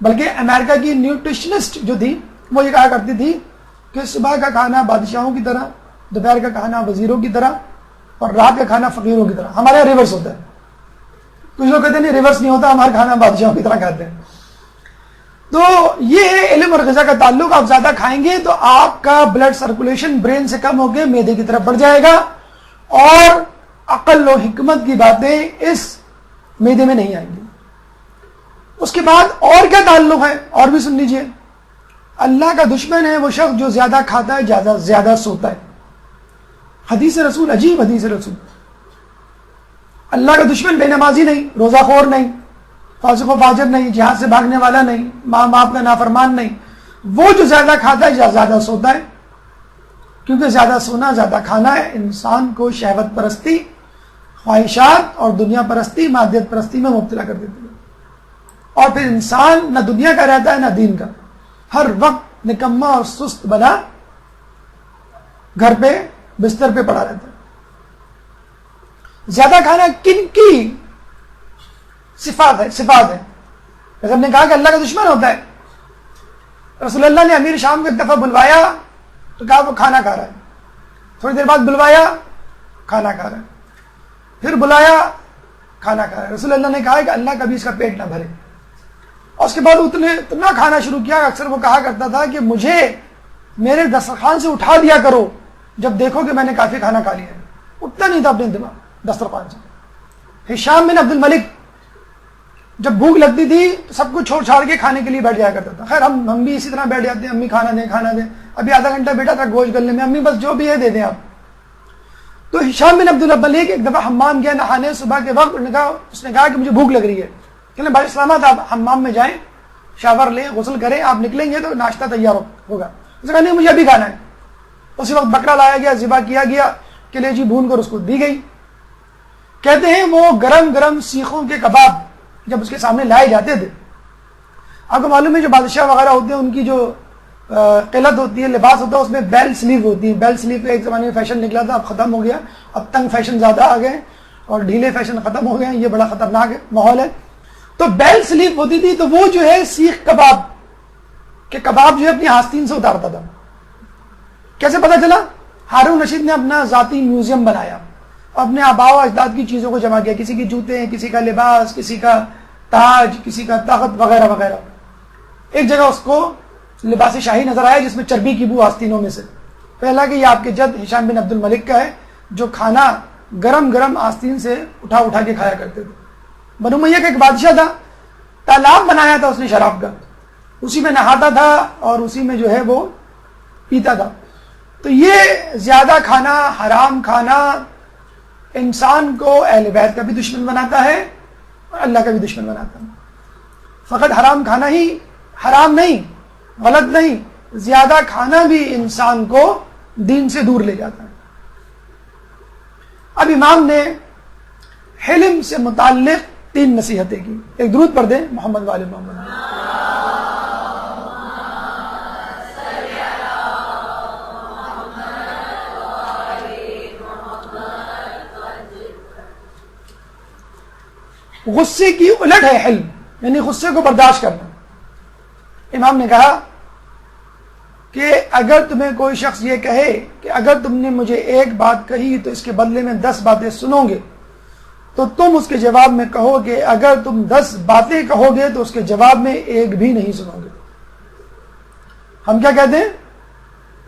بلکہ امریکہ کی نیوٹریشنسٹ جو تھی وہ یہ کہا کرتی تھی کہ صبح کا کھانا بادشاہوں کی طرح، دوپہر کا کھانا وزیروں کی طرح، اور رات کا کھانا فقیروں کی طرح. ہمارے یہاں ریورس ہوتا ہے. کچھ لوگ کہتے ہیں نہیں ریورس نہیں ہوتا, ہمارا کھانا بادشاہوں کی طرح کھاتے ہیں. تو یہ ہے علم اور غذا کا تعلق. آپ زیادہ کھائیں گے تو آپ کا بلڈ سرکولیشن برین سے کم ہو کے معدے کی طرف بڑھ جائے گا, اور عقل و حکمت کی باتیں اس معدے میں نہیں آئیں گی. اس کے بعد اور کیا تعلق ہے, اور بھی سن لیجئے. اللہ کا دشمن ہے وہ شخص جو زیادہ کھاتا ہے زیادہ سوتا ہے. حدیث رسول, عجیب حدیث رسول. اللہ کا دشمن بے نمازی نہیں, روزہ خور نہیں, فاسق و فاجر نہیں, جہاد سے بھاگنے والا نہیں, ماں باپ کا نافرمان نہیں. وہ جو زیادہ کھاتا ہے زیادہ سوتا ہے, کیونکہ زیادہ سونا زیادہ کھانا ہے انسان کو شہوت پرستی, خواہشات اور دنیا پرستی, مادیت پرستی میں مبتلا کر دیتی ہے. اور پھر انسان نہ دنیا کا رہتا ہے نہ دین کا, ہر وقت نکما اور سست بنا گھر پہ بستر پہ پڑا رہتا ہے. زیادہ کھانا کن کی صفات ہے. ہم نے کہا کہ اللہ کا دشمن ہوتا ہے. رسول اللہ نے امیر شام کو ایک دفعہ بلوایا تو کہا وہ کھانا کھا رہا ہے. تھوڑی دیر بعد بلوایا, کھانا کھا رہا ہے. پھر بلایا, کھانا کھا رہا ہے. رسول اللہ نے کہا کہ اللہ کبھی اس کا پیٹ نہ بھرے. اور اس کے بعد اتنا کھانا شروع کیا. اکثر وہ کہا کرتا تھا کہ مجھے میرے دسترخوان سے اٹھا دیا کرو جب دیکھو کہ میں نے کافی کھانا کھا لیا ہے. اٹھتا نہیں تھا اپنے دسترخوان سے. ہشام بن عبد الملک جب بھوک لگتی تھی تو سب کچھ چھوڑ چھاڑ کے کھانے کے لیے بیٹھ جایا کرتا تھا. خیر ہم بھی اسی طرح بیٹھ جاتے ہیں, امی کھانا دیں. ابھی آدھا گھنٹہ بیٹھا تھا گوشت گلنے میں, امی بس جو بھی ہے دے دیں آپ. تو ہشام بن عبد الملک ایک دفعہ حمام گیا نہانے صبح کے وقت. اس نے کہا کہ مجھے بھوک لگ رہی ہے. کہ بھائی سلامت, آپ حمام میں جائیں, شاور لیں, غسل کریں, آپ نکلیں گے تو ناشتہ تیار ہوگا. اس نے کہا نہیں مجھے ابھی کھانا ہے. اسی وقت بکرا لایا گیا, ذبح کیا گیا, کلیجی بھون کر اس کو دی گئی. کہتے ہیں وہ گرم گرم سیخوں کے کباب جب اس کے سامنے لائے جاتے تھے. آپ کو معلوم ہے جو بادشاہ وغیرہ ہوتے ہیں ان کی جو قلت ہوتی ہے, لباس ہوتا ہے, اس میں بیل سلیو ہوتی ہے. بیل سلیو ایک زمانے میں فیشن نکلا تھا, اب ختم ہو گیا. اب تنگ فیشن زیادہ آ گئے اور ڈھیلے فیشن ختم ہو گئے. یہ بڑا خطرناک ماحول ہے. تو بیل سلیو ہوتی تھی تو وہ جو ہے سیخ کباب کہ کباب جو ہے اپنی آستین سے اتارتا تھا. کیسے پتا چلا؟ ہارون رشید نے اپنا ذاتی میوزیم بنایا, اپنے آباء و اجداد کی چیزوں کو جمع کیا. کسی کی جوتے ہیں, کسی کا لباس, کسی کا تاج, کسی کا تخت وغیرہ وغیرہ. ایک جگہ اس کو لباس شاہی نظر آیا جس میں چربی کی بو آستینوں میں سے. پہلا کہ یہ آپ کے جد ہشام بن عبد الملک کا ہے جو کھانا گرم گرم آستین سے اٹھا کے کھایا کرتے تھے. بنو امیہ کا ایک بادشاہ تھا, تالاب بنایا تھا اس نے شراب کا, اسی میں نہاتا تھا اور اسی میں جو ہے وہ پیتا تھا. تو یہ زیادہ کھانا, حرام کھانا انسان کو اہل بیت کا بھی دشمن بناتا ہے اور اللہ کا بھی دشمن بناتا ہے. فقط حرام کھانا ہی حرام نہیں, غلط نہیں, زیادہ کھانا بھی انسان کو دین سے دور لے جاتا ہے. اب امام نے حلم سے متعلق 3 نصیحتیں کی. ایک درود پڑھ دیں محمد وآل محمد. غصے کی الٹ ہے حلم, یعنی غصے کو برداشت کرنا. امام نے کہا کہ اگر تمہیں کوئی شخص یہ کہے کہ اگر تم نے مجھے ایک بات کہی تو اس کے بدلے میں 10 باتیں سنو گے, تو تم اس کے جواب میں کہو کہ اگر تم 10 باتیں کہو گے تو اس کے جواب میں ایک بھی نہیں سنو گے. ہم کیا کہتے ہیں,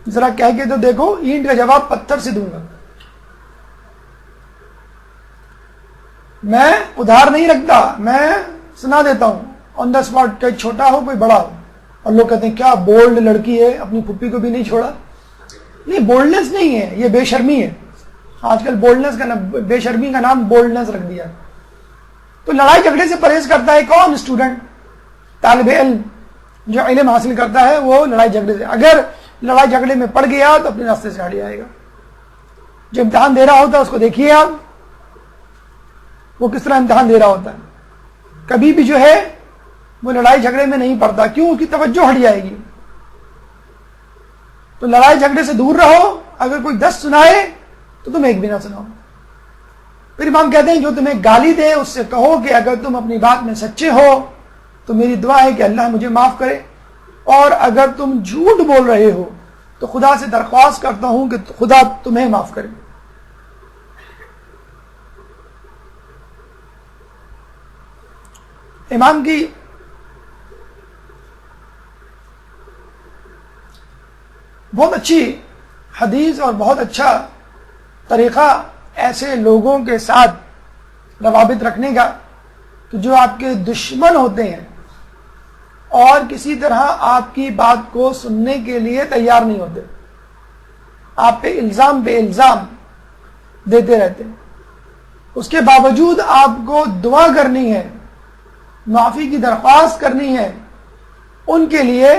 ذرا کہہ کے تو دیکھو, اینٹ کا جواب پتھر سے دوں گا. میں ادھار نہیں رکھتا, میں سنا دیتا ہوں آن دا اسپاٹ, کوئی چھوٹا ہو کوئی بڑا ہو. اور لوگ کہتے ہیں کیا بولڈ لڑکی ہے, اپنی پھپھی کو بھی نہیں چھوڑا. نہیں, بولڈنس نہیں ہے, یہ بے شرمی ہے. آج کل بولڈنس کا بے شرمی کا نام بولڈنس رکھ دیا. تو لڑائی جھگڑے سے پرہیز کرتا ہے کون؟ اسٹوڈنٹ, طالب علم جو علم حاصل کرتا ہے وہ لڑائی جھگڑے سے, اگر لڑائی جھگڑے میں پڑ گیا تو اپنے راستے سے ہٹ جائے گا. جو امتحان دے رہا ہوتا ہے اس کو دیکھیے آپ, وہ کس طرح امتحان دے رہا ہوتا ہے. کبھی بھی جو ہے وہ لڑائی جھگڑے میں نہیں پڑتا, کیوں؟ اس کی توجہ ہٹ جائے گی. تو لڑائی جھگڑے سے دور رہو. اگر کوئی 10 سنائے تو تم ایک بھی نہ سناؤ. پھر امام کہتے ہیں جو تمہیں گالی دے اس سے کہو کہ اگر تم اپنی بات میں سچے ہو تو میری دعا ہے کہ اللہ مجھے معاف کرے, اور اگر تم جھوٹ بول رہے ہو تو خدا سے درخواست کرتا ہوں کہ خدا تمہیں معاف کرے. امام کی بہت اچھی حدیث اور بہت اچھا طریقہ ایسے لوگوں کے ساتھ روابط رکھنے کا کہ جو آپ کے دشمن ہوتے ہیں اور کسی طرح آپ کی بات کو سننے کے لیے تیار نہیں ہوتے، آپ پہ الزام دیتے رہتے ہیں، اس کے باوجود آپ کو دعا کرنی ہے، معافی کی درخواست کرنی ہے ان کے لیے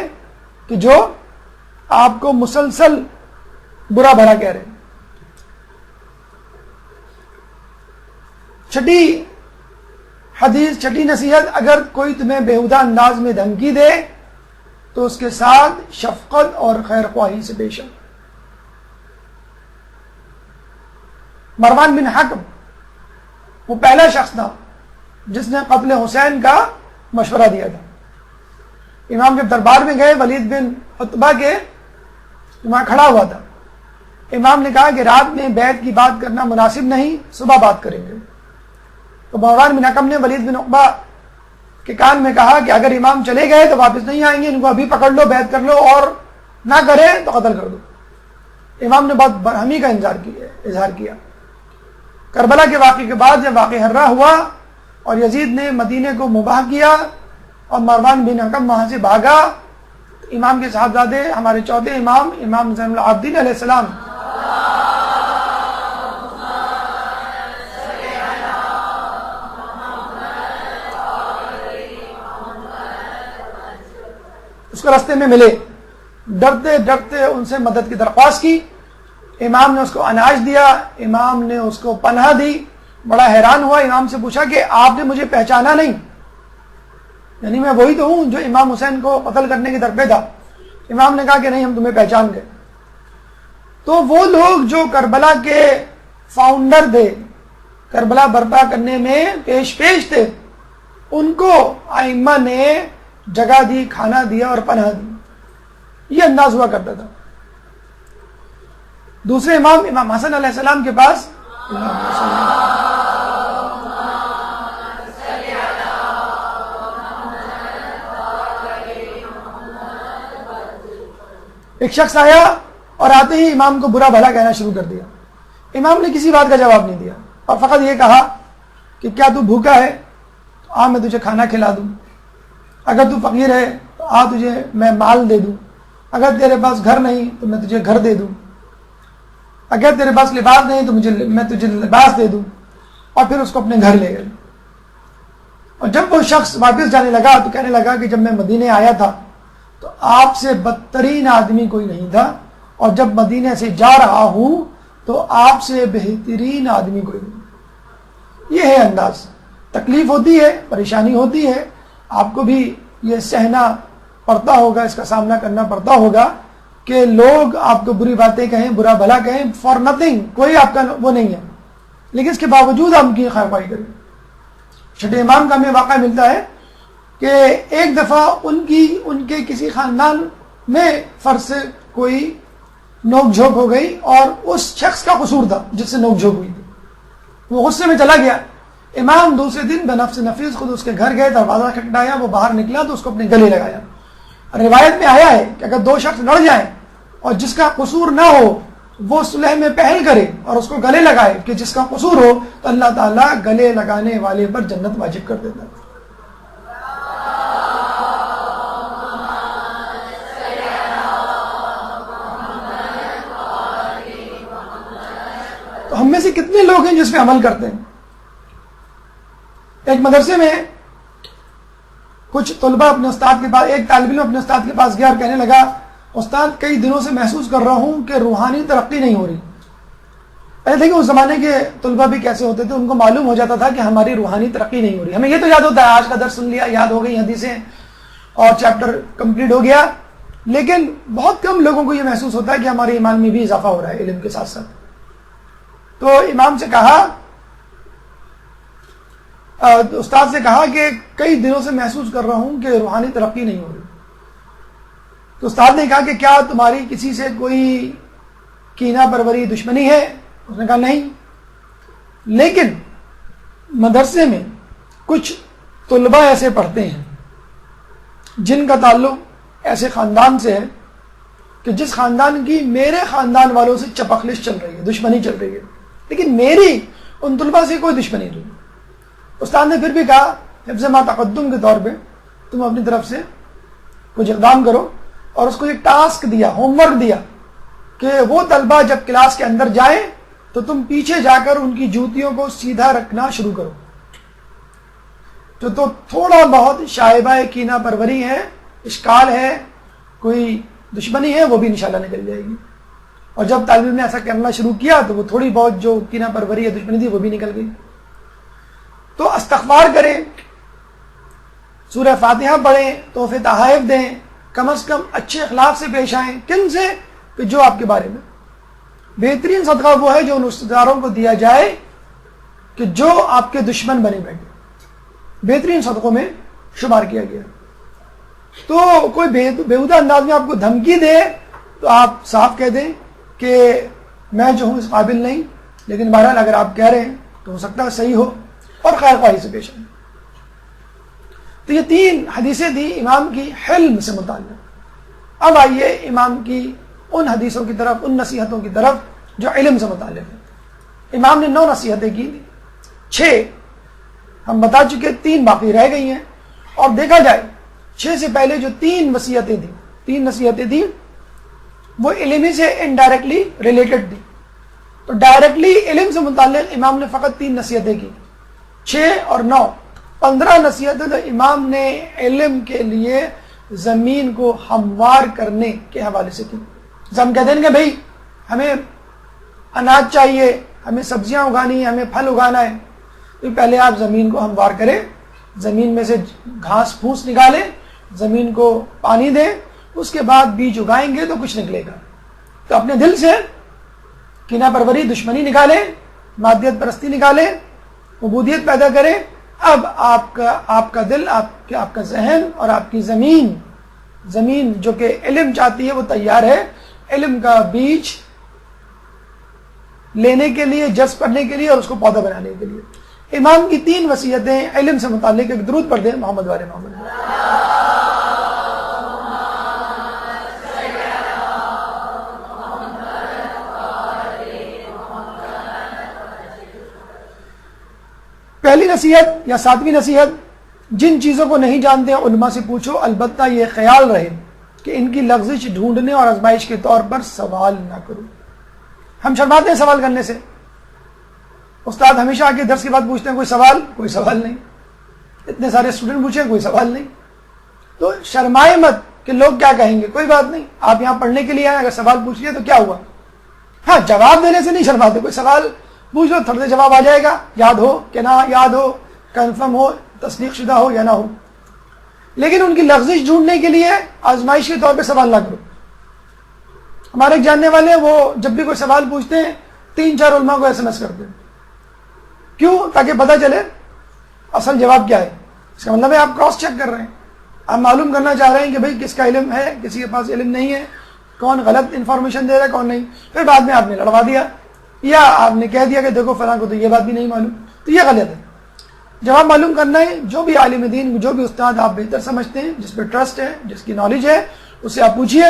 کہ جو آپ کو مسلسل برا بھلا کہہ رہے ہیں۔ چھٹی حدیث، چھٹی نصیحت، اگر کوئی تمہیں بےہودہ انداز میں دھمکی دے تو اس کے ساتھ شفقت اور خیر خواہی سے پیش آؤ۔ مروان بن حکم وہ پہلا شخص تھا جس نے قتل حسین کا مشورہ دیا تھا۔ امام کے دربار میں گئے، ولید بن عتبہ کے وہاں کھڑا ہوا تھا۔ امام نے کہا کہ رات میں بیعت کی بات کرنا مناسب نہیں، صبح بات کریں گے۔ تو مروان بن حکم نے ولید بن عقبہ کے کان میں کہا کہ اگر امام چلے گئے تو واپس نہیں آئیں گے، ان کو ابھی پکڑ لو، بیعت کر لو، اور نہ کرے تو قتل کر دو۔ امام نے بہت برہمی کا اظہار کیا۔ کربلا کے واقعے کے بعد جب واقعہ حرہ ہوا اور یزید نے مدینے کو مباح کیا اور مروان بن حکم وہاں سے بھاگا، امام کے صاحبزادے ہمارے چوتھے امام زین العابدین علیہ السلام اس کو راستے میں ملے، ڈرتے ڈرتے ان سے مدد کی درخواست کی۔ امام نے اس کو اناج دیا، امام نے اس کو پناہ دی۔ بڑا حیران ہوا، امام سے پوچھا کہ آپ نے مجھے پہچانا نہیں؟ یعنی میں وہی تو ہوں جو امام حسین کو قتل کرنے کے در پہ تھا۔ امام نے کہا کہ نہیں، ہم تمہیں پہچان گئے۔ تو وہ لوگ جو کربلا کے فاؤنڈر تھے، کربلا برپا کرنے میں پیش تھے، ان کو ائمہ نے جگہ دی، کھانا دیا اور پناہ دی۔ یہ انداز ہوا کرتا تھا۔ دوسرے امام حسن علیہ السلام کے پاس ایک شخص آیا اور آتے ہی امام کو برا بھلا کہنا شروع کر دیا۔ امام نے کسی بات کا جواب نہیں دیا اور فقط یہ کہا کہ کیا تو بھوکا ہے؟ تو آ میں تجھے کھانا کھلا دوں۔ اگر تو فقیر ہے تو آ تجھے میں مال دے دوں۔ اگر تیرے پاس گھر نہیں تو میں تجھے گھر دے دوں۔ اگر تیرے پاس لباس نہیں تو میں تجھے لباس دے دوں۔ اور پھر اس کو اپنے گھر لے گئے۔ اور جب وہ شخص واپس جانے لگا تو کہنے لگا کہ جب میں مدینے آیا تھا تو آپ سے بدترین آدمی کوئی نہیں تھا، اور جب مدینے سے جا رہا ہوں تو آپ سے بہترین آدمی کوئی نہیں۔ یہ ہے انداز۔ تکلیف ہوتی ہے، پریشانی ہوتی ہے، آپ کو بھی یہ سہنا پڑتا ہوگا، اس کا سامنا کرنا پڑتا ہوگا کہ لوگ آپ کو بری باتیں کہیں، برا بھلا کہیں، فار نتھنگ، کوئی آپ کا وہ نہیں ہے، لیکن اس کے باوجود ہم کی خیر خواہی کریں۔ چھٹے امام کا ہمیں واقعہ ملتا ہے کہ ایک دفعہ ان کے کسی خاندان میں فرض سے کوئی نوک جھوک ہو گئی اور اس شخص کا قصور تھا جس سے نوک جھوک ہوئی تھی۔ وہ غصے میں چلا گیا۔ امام دوسرے دن بنفس نفیس خود اس کے گھر گئے، دروازہ کھٹکھٹایا، وہ باہر نکلا تو اس کو اپنے گلے لگایا۔ روایت میں آیا ہے کہ اگر دو شخص لڑ جائیں اور جس کا قصور نہ ہو وہ صلح میں پہل کرے اور اس کو گلے لگائے کہ جس کا قصور ہو، تو اللہ تعالیٰ گلے لگانے والے پر جنت واجب کر دیتا ہے۔ تو ہم میں سے کتنے لوگ ہیں جس پہ عمل کرتے ہیں؟ ایک مدرسے میں کچھ طلبہ اپنے استاد کے پاس، ایک طالب علم اپنے استاد کے پاس گیا اور کہنے لگا، استاد کئی دنوں سے محسوس کر رہا ہوں کہ روحانی ترقی نہیں ہو رہی۔ پہلے دیکھیں اس زمانے کے طلبہ بھی کیسے ہوتے تھے، ان کو معلوم ہو جاتا تھا کہ ہماری روحانی ترقی نہیں ہو رہی۔ ہمیں یہ تو یاد ہوتا ہے، آج کا درس سن لیا، یاد ہو گئی حدیثیں اور چیپٹر کمپلیٹ ہو گیا، لیکن بہت کم لوگوں کو یہ محسوس ہوتا ہے کہ ہمارے ایمان میں بھی اضافہ ہو رہا ہے علم کے ساتھ ساتھ۔ تو امام سے کہا، استاد سے کہا کہ کئی دنوں سے محسوس کر رہا ہوں کہ روحانی ترقی نہیں ہو رہی۔ تو استاد نے کہا کہ کیا تمہاری کسی سے کوئی کینہ پروری دشمنی ہے؟ اس نے کہا نہیں، لیکن مدرسے میں کچھ طلبہ ایسے پڑھتے ہیں جن کا تعلق ایسے خاندان سے ہے کہ جس خاندان کی میرے خاندان والوں سے چپخلش چل رہی ہے، دشمنی چل رہی ہے، لیکن میری ان طلبہ سے کوئی دشمنی نہیں۔ استاد نے پھر بھی کہا حفظ ما تقدم کے طور پہ تم اپنی طرف سے کچھ اقدام کرو، اور اس کو ایک ٹاسک دیا، ہوم ورک دیا کہ وہ طلبہ جب کلاس کے اندر جائیں تو تم پیچھے جا کر ان کی جوتیوں کو سیدھا رکھنا شروع کرو۔ تو تھوڑا بہت شائبہ کینہ پروری ہے، اشکال ہے، کوئی دشمنی ہے، وہ بھی انشاءاللہ نکل جائے گی۔ اور جب طالب علم نے ایسا کرنا شروع کیا تو وہ تھوڑی بہت جو کینہ پروری ہے، دشمنی تھی، وہ بھی نکل گئی۔ تو استغفار کریں، سورہ فاتحہ پڑھیں، تحفے تحائف دیں، کم از کم اچھے اخلاق سے پیش آئیں۔ کن سے؟ کہ جو آپ کے بارے میں بہترین صدقہ وہ ہے جو ان رشتہ داروں کو دیا جائے کہ جو آپ کے دشمن بنے بیٹھے، بہترین صدقوں میں شمار کیا گیا۔ تو کوئی بےہودہ انداز میں آپ کو دھمکی دے تو آپ صاف کہہ دیں کہ میں جو ہوں اس قابل نہیں، لیکن بہرحال اگر آپ کہہ رہے ہیں تو ہو سکتا ہے صحیح ہو، اور خیر خواہی سے پیش آئیں۔ تو یہ 3 حدیثیں تھیں امام کی حلم سے متعلق۔ اب آئیے امام کی ان حدیثوں کی طرف، ان نصیحتوں کی طرف جو علم سے متعلق ہے۔ امام نے 9 نصیحتیں کی تھیں، 6 ہم بتا چکے، 3 باقی رہ گئی ہیں۔ اور دیکھا جائے 6 سے پہلے جو 3 وصیتیں تھیں، 3 نصیحتیں تھیں، وہ علم ہی سے انڈائریکٹلی ریلیٹڈ تھی۔ تو ڈائریکٹلی علم سے متعلق امام نے فقط 3 نصیحتیں کی، 6 اور 9، 15 نصیحتیں تو امام نے علم کے لیے زمین کو ہموار کرنے کے حوالے سے کی۔ ہم کہتے ہیں کہ بھائی ہمیں اناج چاہیے، ہمیں سبزیاں اگانی ہے، ہمیں پھل اگانا ہے، تو پہلے آپ زمین کو ہموار کریں، زمین میں سے گھاس پھوس نکالیں، زمین کو پانی دیں، اس کے بعد بیج اگائیں گے تو کچھ نکلے گا۔ تو اپنے دل سے کینہ پروری، دشمنی نکالیں، مادیت پرستی نکالیں، عبودیت پیدا کریں۔ اب آپ کا دل، آپ کا ذہن اور آپ کی زمین جو کہ علم چاہتی ہے وہ تیار ہے، علم کا بیج لینے کے لیے، جذب کرنے کے لیے اور اس کو پودا بنانے کے لیے۔ امام کی 3 وصیتیں علم سے متعلق، ایک درود پڑھ دیں محمد وال محمد۔ پہلی نصیحت یا 7ویں نصیحت، جن چیزوں کو نہیں جانتے ہیں علماء سے پوچھو، البتہ یہ خیال رہے کہ ان کی لغزش ڈھونڈنے اور آزمائش کے طور پر سوال نہ کرو۔ ہم شرماتے ہیں سوال کرنے سے، استاد ہمیشہ آ کے درس کے بعد پوچھتے ہیں کوئی سوال نہیں، اتنے سارے اسٹوڈنٹ پوچھیں کوئی سوال نہیں۔ تو شرمائے مت کہ لوگ کیا کہیں گے، کوئی بات نہیں، آپ یہاں پڑھنے کے لیے آئے، اگر سوال پوچھ لیا تو کیا ہوا۔ ہاں، جواب دینے سے نہیں شرماتے، کوئی سوال پوچھ لو، تھوڑے دیر جواب آ جائے گا، یاد ہو کہ نہ یاد ہو، کنفرم ہو، تصدیق شدہ ہو یا نہ ہو، لیکن ان کی لغزش ڈھونڈنے کے لیے آزمائش کے طور پہ سوال نہ کرو۔ ہمارے ایک جاننے والے وہ جب بھی کوئی سوال پوچھتے ہیں 3-4 علماء کو SMS کرتے ہیں، کیوں؟ تاکہ پتہ چلے اصل جواب کیا ہے۔ اس کا مطلب ہے آپ کراس چیک کر رہے ہیں، آپ معلوم کرنا چاہ رہے ہیں کہ بھئی کس کا علم ہے، کسی کے پاس علم نہیں ہے، کون غلط انفارمیشن دے رہا ہے، کون نہیں۔ پھر بعد میں آپ نے لڑوا دیا یا آپ نے کہہ دیا کہ دیکھو فلاں کو تو یہ بات بھی نہیں معلوم، تو یہ غلط ہے۔ جواب معلوم کرنا ہے، جو بھی عالم دین، جو بھی استاد آپ بہتر سمجھتے ہیں، جس پہ ٹرسٹ ہے، جس کی نالج ہے، اس سے آپ پوچھیے۔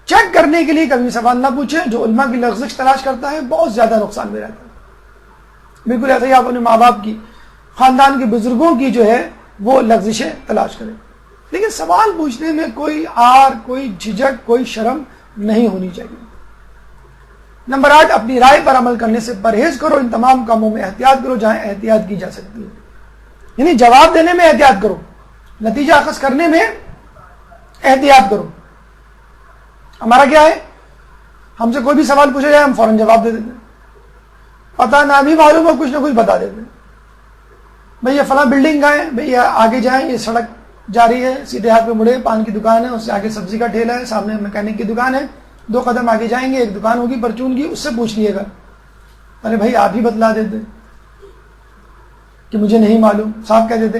چیک کرنے کے لیے کبھی سوال نہ پوچھیں، جو علماء کی لغزش تلاش کرتا ہے بہت زیادہ نقصان میں رہتا ہے۔ بالکل ایسے ہی آپ اپنے ماں باپ کی، خاندان کے بزرگوں کی جو ہے وہ لغزشیں تلاش کریں، لیکن سوال پوچھنے میں کوئی آر، کوئی جھجک، کوئی شرم نہیں ہونی چاہیے۔ نمبر 8، اپنی رائے پر عمل کرنے سے پرہیز کرو، ان تمام کاموں میں احتیاط کرو جہاں احتیاط کی جا سکتی ہے۔ یعنی جواب دینے میں احتیاط کرو، نتیجہ اخذ کرنے میں احتیاط کرو۔ ہمارا کیا ہے، ہم سے کوئی بھی سوال پوچھا جائے ہم فوراً جواب دے دیتے ہیں، پتہ نہ بھی معلوم ہو کچھ نہ کچھ بتا دیتے ہیں۔ بھئی یہ فلاں بلڈنگ کا ہے، بھئی آگے جائیں، یہ سڑک جا رہی ہے، سیدھے ہاتھ پہ مڑے، پان کی دکان ہے، اس سے آگے سبزی کا ٹھیلا ہے، سامنے میکینک کی دکان ہے، 2 قدم آگے جائیں گے ایک دکان ہوگی پرچون کی، اس سے پوچھ لیے گا۔ ارے بھائی آپ ہی بتلا دیتے کہ مجھے نہیں معلوم، صاحب کہہ دیتے۔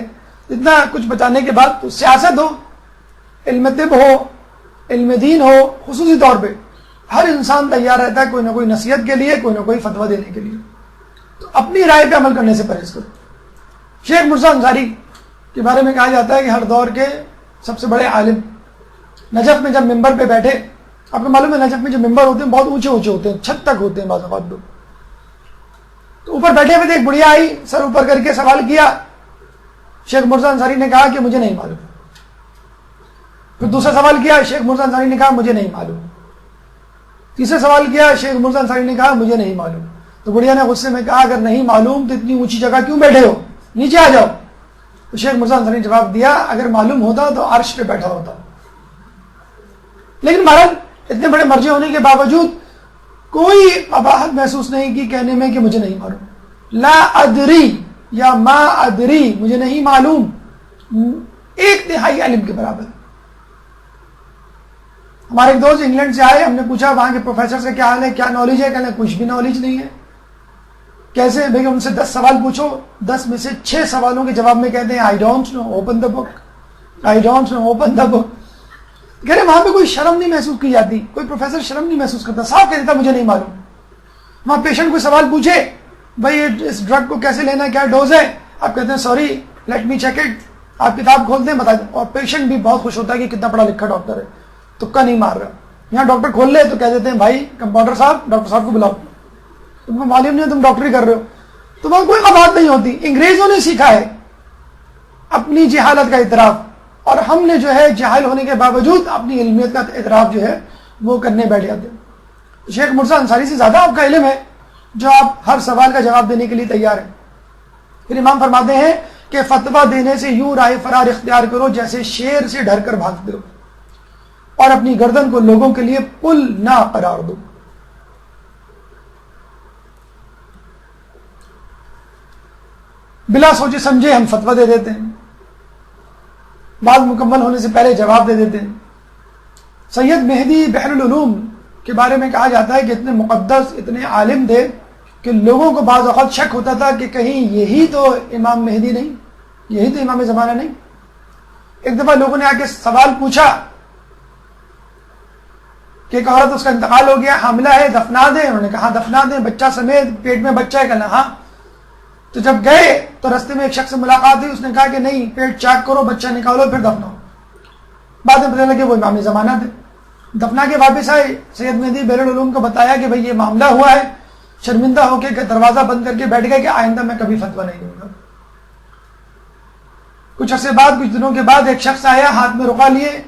اتنا کچھ بتانے کے بعد تو سیاست ہو، علم طب ہو، علم دین ہو، خصوصی طور پہ ہر انسان تیار رہتا ہے کوئی نہ کوئی نصیحت کے لیے، کوئی نہ کوئی فتویٰ دینے کے لیے۔ تو اپنی رائے پہ عمل کرنے سے پرہیز کرو۔ شیخ مرزا انصاری کے بارے میں کہا جاتا ہے کہ ہر دور کے سب سے بڑے عالم نجف میں جب ممبر پہ بیٹھے، آپ کو معلوم ہے نجف میں جو ممبر ہوتے ہیں بہت اونچے اونچے ہوتے ہیں، چھت تک ہوتے ہیں بعض اوقات لوگ، تو اوپر بیٹھے ہوئے ایک بڑھیا آئی، سر اوپر کر کے سوال کیا، شیخ مرزا انصاری نے کہا کہ مجھے نہیں معلوم، پھر دوسرا سوال کیا، شیخ مرزا انصاری نے کہا مجھے نہیں معلوم، تیسرا سوال کیا، شیخ مرزا انصاری نے کہا مجھے نہیں معلوم، تو بڑھیا نے غصے میں کہا اگر نہیں معلوم تو اتنی اونچی جگہ کیوں بیٹھے ہو، نیچے آ جاؤ۔ تو شیخ مرزا انصاری نے جواب دیا اگر معلوم ہوتا تو عرش پہ بیٹھا ہوتا، لیکن بہرحال اتنے بڑے مرجع ہونے کے باوجود کوئی قباحت محسوس نہیں کی کہنے میں کہ مجھے نہیں معلوم، لا ادری یا ما ادری، مجھے نہیں معلوم، ایک تہائی علم کے برابر۔ ہمارے ایک دوست انگلینڈ سے آئے، ہم نے پوچھا وہاں کے پروفیسر سے کیا حال ہے، کیا نالج ہے، کہنے کچھ بھی نالج نہیں ہے۔ کیسے بھئی ان سے 10 سوال پوچھو، 10 میں سے 6 سوالوں کے جواب میں کہتے ہیں I don't know, open the book, I don't know, open the book. کہہ رہے وہاں پہ کوئی شرم نہیں محسوس کی جاتی، کوئی پروفیسر شرم نہیں محسوس کرتا، صاف کہہ دیتا مجھے نہیں معلوم۔ وہاں پیشنٹ کوئی سوال پوچھے بھائی اس ڈرگ کو کیسے لینا ہے، کیا ڈوز ہے، آپ کہتے ہیں sorry let me check it, آپ کتاب کھولتے ہیں بتا دیں، اور پیشنٹ بھی بہت خوش ہوتا ہے کہ کتنا پڑھا لکھا ڈاکٹر ہے، تکا نہیں مار رہا۔ یہاں ڈاکٹر کھول لے تو کہہ دیتے ہیں بھائی کمپاؤنڈر صاحب، ڈاکٹر صاحب کو بلاؤ، تم کو معلوم نہیں ہے تم ڈاکٹری کر رہے ہو، تو وہاں کوئی قباحت نہیں ہوتی۔ انگریزوں نے سیکھا ہے اپنی جہالت کا اعتراف، اور ہم نے جو ہے جاہل ہونے کے باوجود اپنی علمیت کا اعتراف جو ہے وہ کرنے بیٹھ جاتے ہیں۔ شیخ مرزا انصاری سے زیادہ آپ کا علم ہے جو آپ ہر سوال کا جواب دینے کے لیے تیار ہیں۔ پھر امام فرماتے ہیں کہ فتویٰ دینے سے یوں راہ فرار اختیار کرو جیسے شیر سے ڈر کر بھاگتے ہو، اور اپنی گردن کو لوگوں کے لیے پل نہ قرار دو۔ بلا سوچے سمجھے ہم فتویٰ دے دیتے ہیں، بعض مکمل ہونے سے پہلے جواب دے دیتے ہیں۔ سید مہدی بحر العلوم کے بارے میں کہا جاتا ہے کہ اتنے مقدس، اتنے عالم تھے کہ لوگوں کو بعض اوقات شک ہوتا تھا کہ کہیں یہی تو امام مہدی نہیں، یہی تو امام زمانہ نہیں۔ ایک دفعہ لوگوں نے آ کے سوال پوچھا کہ ایک عورت اس کا انتقال ہو گیا، حاملہ ہے، دفنا دیں، انہوں نے کہا دفنا دیں، بچہ سمیت، پیٹ میں بچہ ہے، کہنا ہاں۔ تو جب گئے تو رستے میں ایک شخص سے ملاقات ہوئی، اس نے کہا کہ نہیں، پیٹ چاک کرو، بچہ نکالو، پھر دفناؤ۔ بعد میں پتہ لگے وہ امام زمانہ تھے۔ دفنا کے واپس آئے، سید مہدی بحر العلوم کو بتایا کہ بھئی یہ معاملہ ہوا ہے، شرمندہ ہو کے دروازہ بند کر کے بیٹھ گئے کہ آئندہ میں کبھی فتویٰ نہیں دوں گا۔ کچھ عرصے بعد، کچھ دنوں کے بعد ایک شخص آیا، ہاتھ میں رقعہ لیے،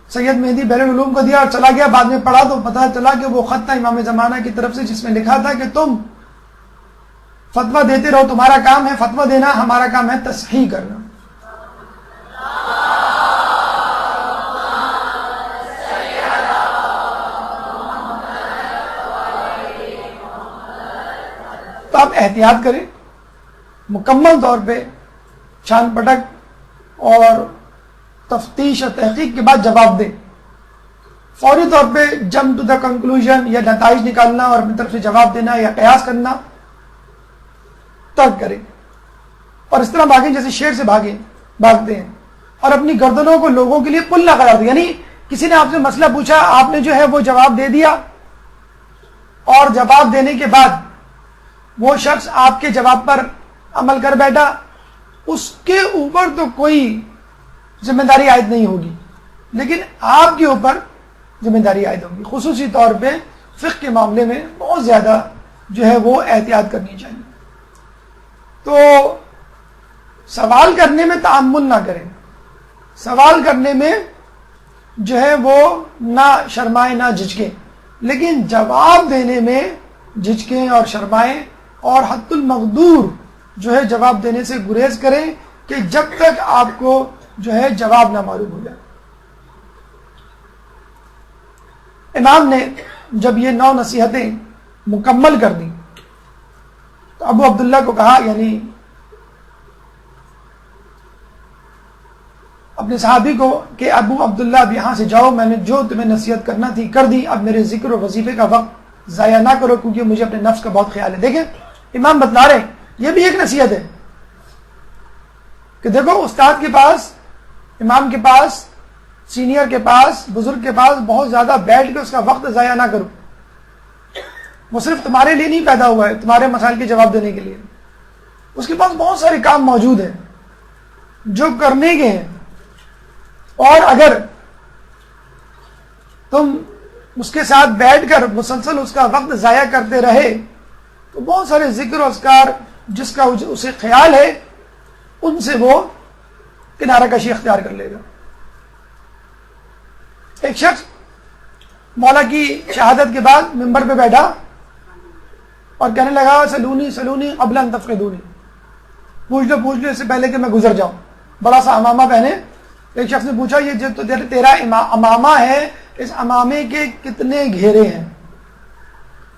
سید مہدی بحر العلوم کو دیا اور چلا گیا۔ بعد میں پڑھا تو پتہ چلا کہ وہ خط تھا امام زمانہ کی طرف سے، جس میں لکھا تھا کہ تم فتویٰ دیتے رہو، تمہارا کام ہے فتویٰ دینا، ہمارا کام ہے تصحیح کرنا۔ تو آپ احتیاط کریں، مکمل طور پہ چھان پٹک اور تفتیش اور تحقیق کے بعد جواب دیں۔ فوری طور پہ جمپ ٹو دا کنکلوژن یا نتائج نکالنا اور اپنی طرف سے جواب دینا یا قیاس کرنا ترک کریں، اور اس طرح بھاگیں جیسے شیر سے بھاگتے ہیں، اور اپنی گردنوں کو لوگوں کے لیے پل نہ قرار دیں۔ یعنی کسی نے آپ سے مسئلہ پوچھا، آپ نے جو ہے وہ جواب دے دیا، اور جواب دینے کے بعد وہ شخص آپ کے جواب پر عمل کر بیٹھا، اس کے اوپر تو کوئی ذمہ داری عائد نہیں ہوگی، لیکن آپ کے اوپر ذمہ داری عائد ہوگی۔ خصوصی طور پہ فقہ کے معاملے میں بہت زیادہ جو ہے وہ احتیاط کرنی چاہیے۔ تو سوال کرنے میں تعامل نہ کریں، سوال کرنے میں جو ہے وہ نہ شرمائیں نہ جھجکیں، لیکن جواب دینے میں جھجکیں اور شرمائیں، اور حد المقدور جو ہے جواب دینے سے گریز کریں کہ جب تک آپ کو جو ہے جواب نہ معلوم ہو جائے۔ امام نے جب یہ 9 نصیحتیں مکمل کر دیں تو ابو عبداللہ کو کہا، یعنی اپنے صحابی کو، کہ ابو عبداللہ اب یہاں سے جاؤ، میں نے جو تمہیں نصیحت کرنا تھی کر دی، اب میرے ذکر و وظیفے کا وقت ضائع نہ کرو کیونکہ مجھے اپنے نفس کا بہت خیال ہے۔ دیکھیں امام بتلا رہے ہیں، یہ بھی ایک نصیحت ہے کہ دیکھو استاد کے پاس، امام کے پاس، سینئر کے پاس، بزرگ کے پاس بہت زیادہ بیٹھ کے اس کا وقت ضائع نہ کرو، وہ صرف تمہارے لیے نہیں پیدا ہوا ہے، تمہارے مسائل کے جواب دینے کے لیے، اس کے پاس بہت سارے کام موجود ہیں۔ جو کرنے کے ہیں، اور اگر تم اس کے ساتھ بیٹھ کر مسلسل اس کا وقت ضائع کرتے رہے تو بہت سارے ذکر و اذکار جس کا اسے خیال ہے ان سے وہ کنارہ کشی اختیار کر لے گا. ایک شخص مولا کی شہادت کے بعد ممبر پہ بیٹھا اور کہنے لگا سلونی سلونی قبل ان تفقدونی، پوچھ لو اس سے پہلے کہ میں گزر جاؤں. بڑا سا امامہ پہنے. ایک شخص نے پوچھا یہ جو تیرا امامہ ہے اس امامے کے کتنے گھیرے ہیں؟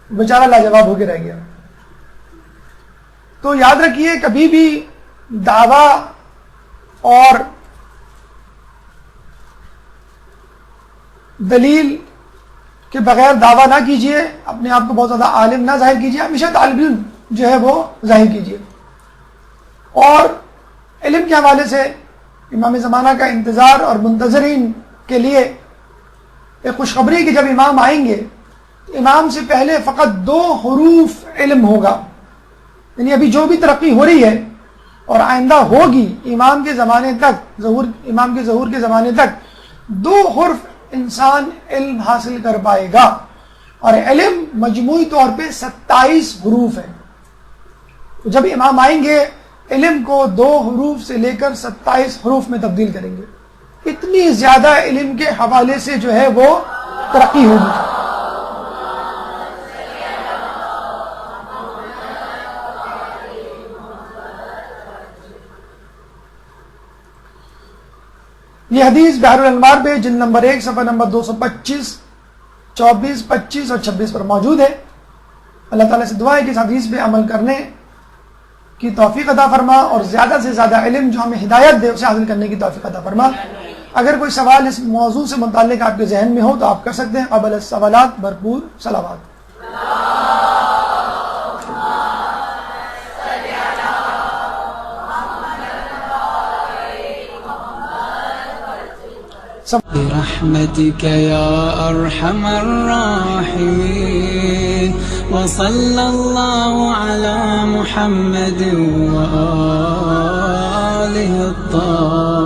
بیچارہ لاجواب ہو کے رہ گیا. تو یاد رکھیے کبھی بھی دعویٰ اور دلیل کے بغیر دعویٰ نہ کیجیے، اپنے آپ کو بہت زیادہ عالم نہ ظاہر کیجیے، ہمیشہ طالب علم جو ہے وہ ظاہر کیجیے. اور علم کے حوالے سے امام زمانہ کا انتظار اور منتظرین کے لیے ایک خوشخبری کہ جب امام آئیں گے امام سے پہلے فقط 2 حروف علم ہوگا. یعنی ابھی جو بھی ترقی ہو رہی ہے اور آئندہ ہوگی امام کے زمانے تک، امام کے ظہور کے زمانے تک 2 حرف انسان علم حاصل کر پائے گا، اور علم مجموعی طور پہ 27 حروف ہے. جب امام آئیں گے علم کو 2 حروف سے لے کر 27 حروف میں تبدیل کریں گے. اتنی زیادہ علم کے حوالے سے جو ہے وہ ترقی ہوگی. یہ حدیث بحر الانوار پہ جلد نمبر 1 صفحہ نمبر 225، 24، 25 اور 26 پر موجود ہے. اللہ تعالیٰ سے دعا ہے کہ اس حدیث پہ عمل کرنے کی توفیق عطا فرما اور زیادہ سے زیادہ علم جو ہمیں ہدایت دے اسے حاصل کرنے کی توفیق عطا فرما. اگر کوئی سوال اس موضوع سے متعلق آپ کے ذہن میں ہو تو آپ کر سکتے ہیں. قبل السوالات بھرپور صلوات. برحمتك يا أرحم الراحمين وصلى الله على محمد وآله الطاهرين.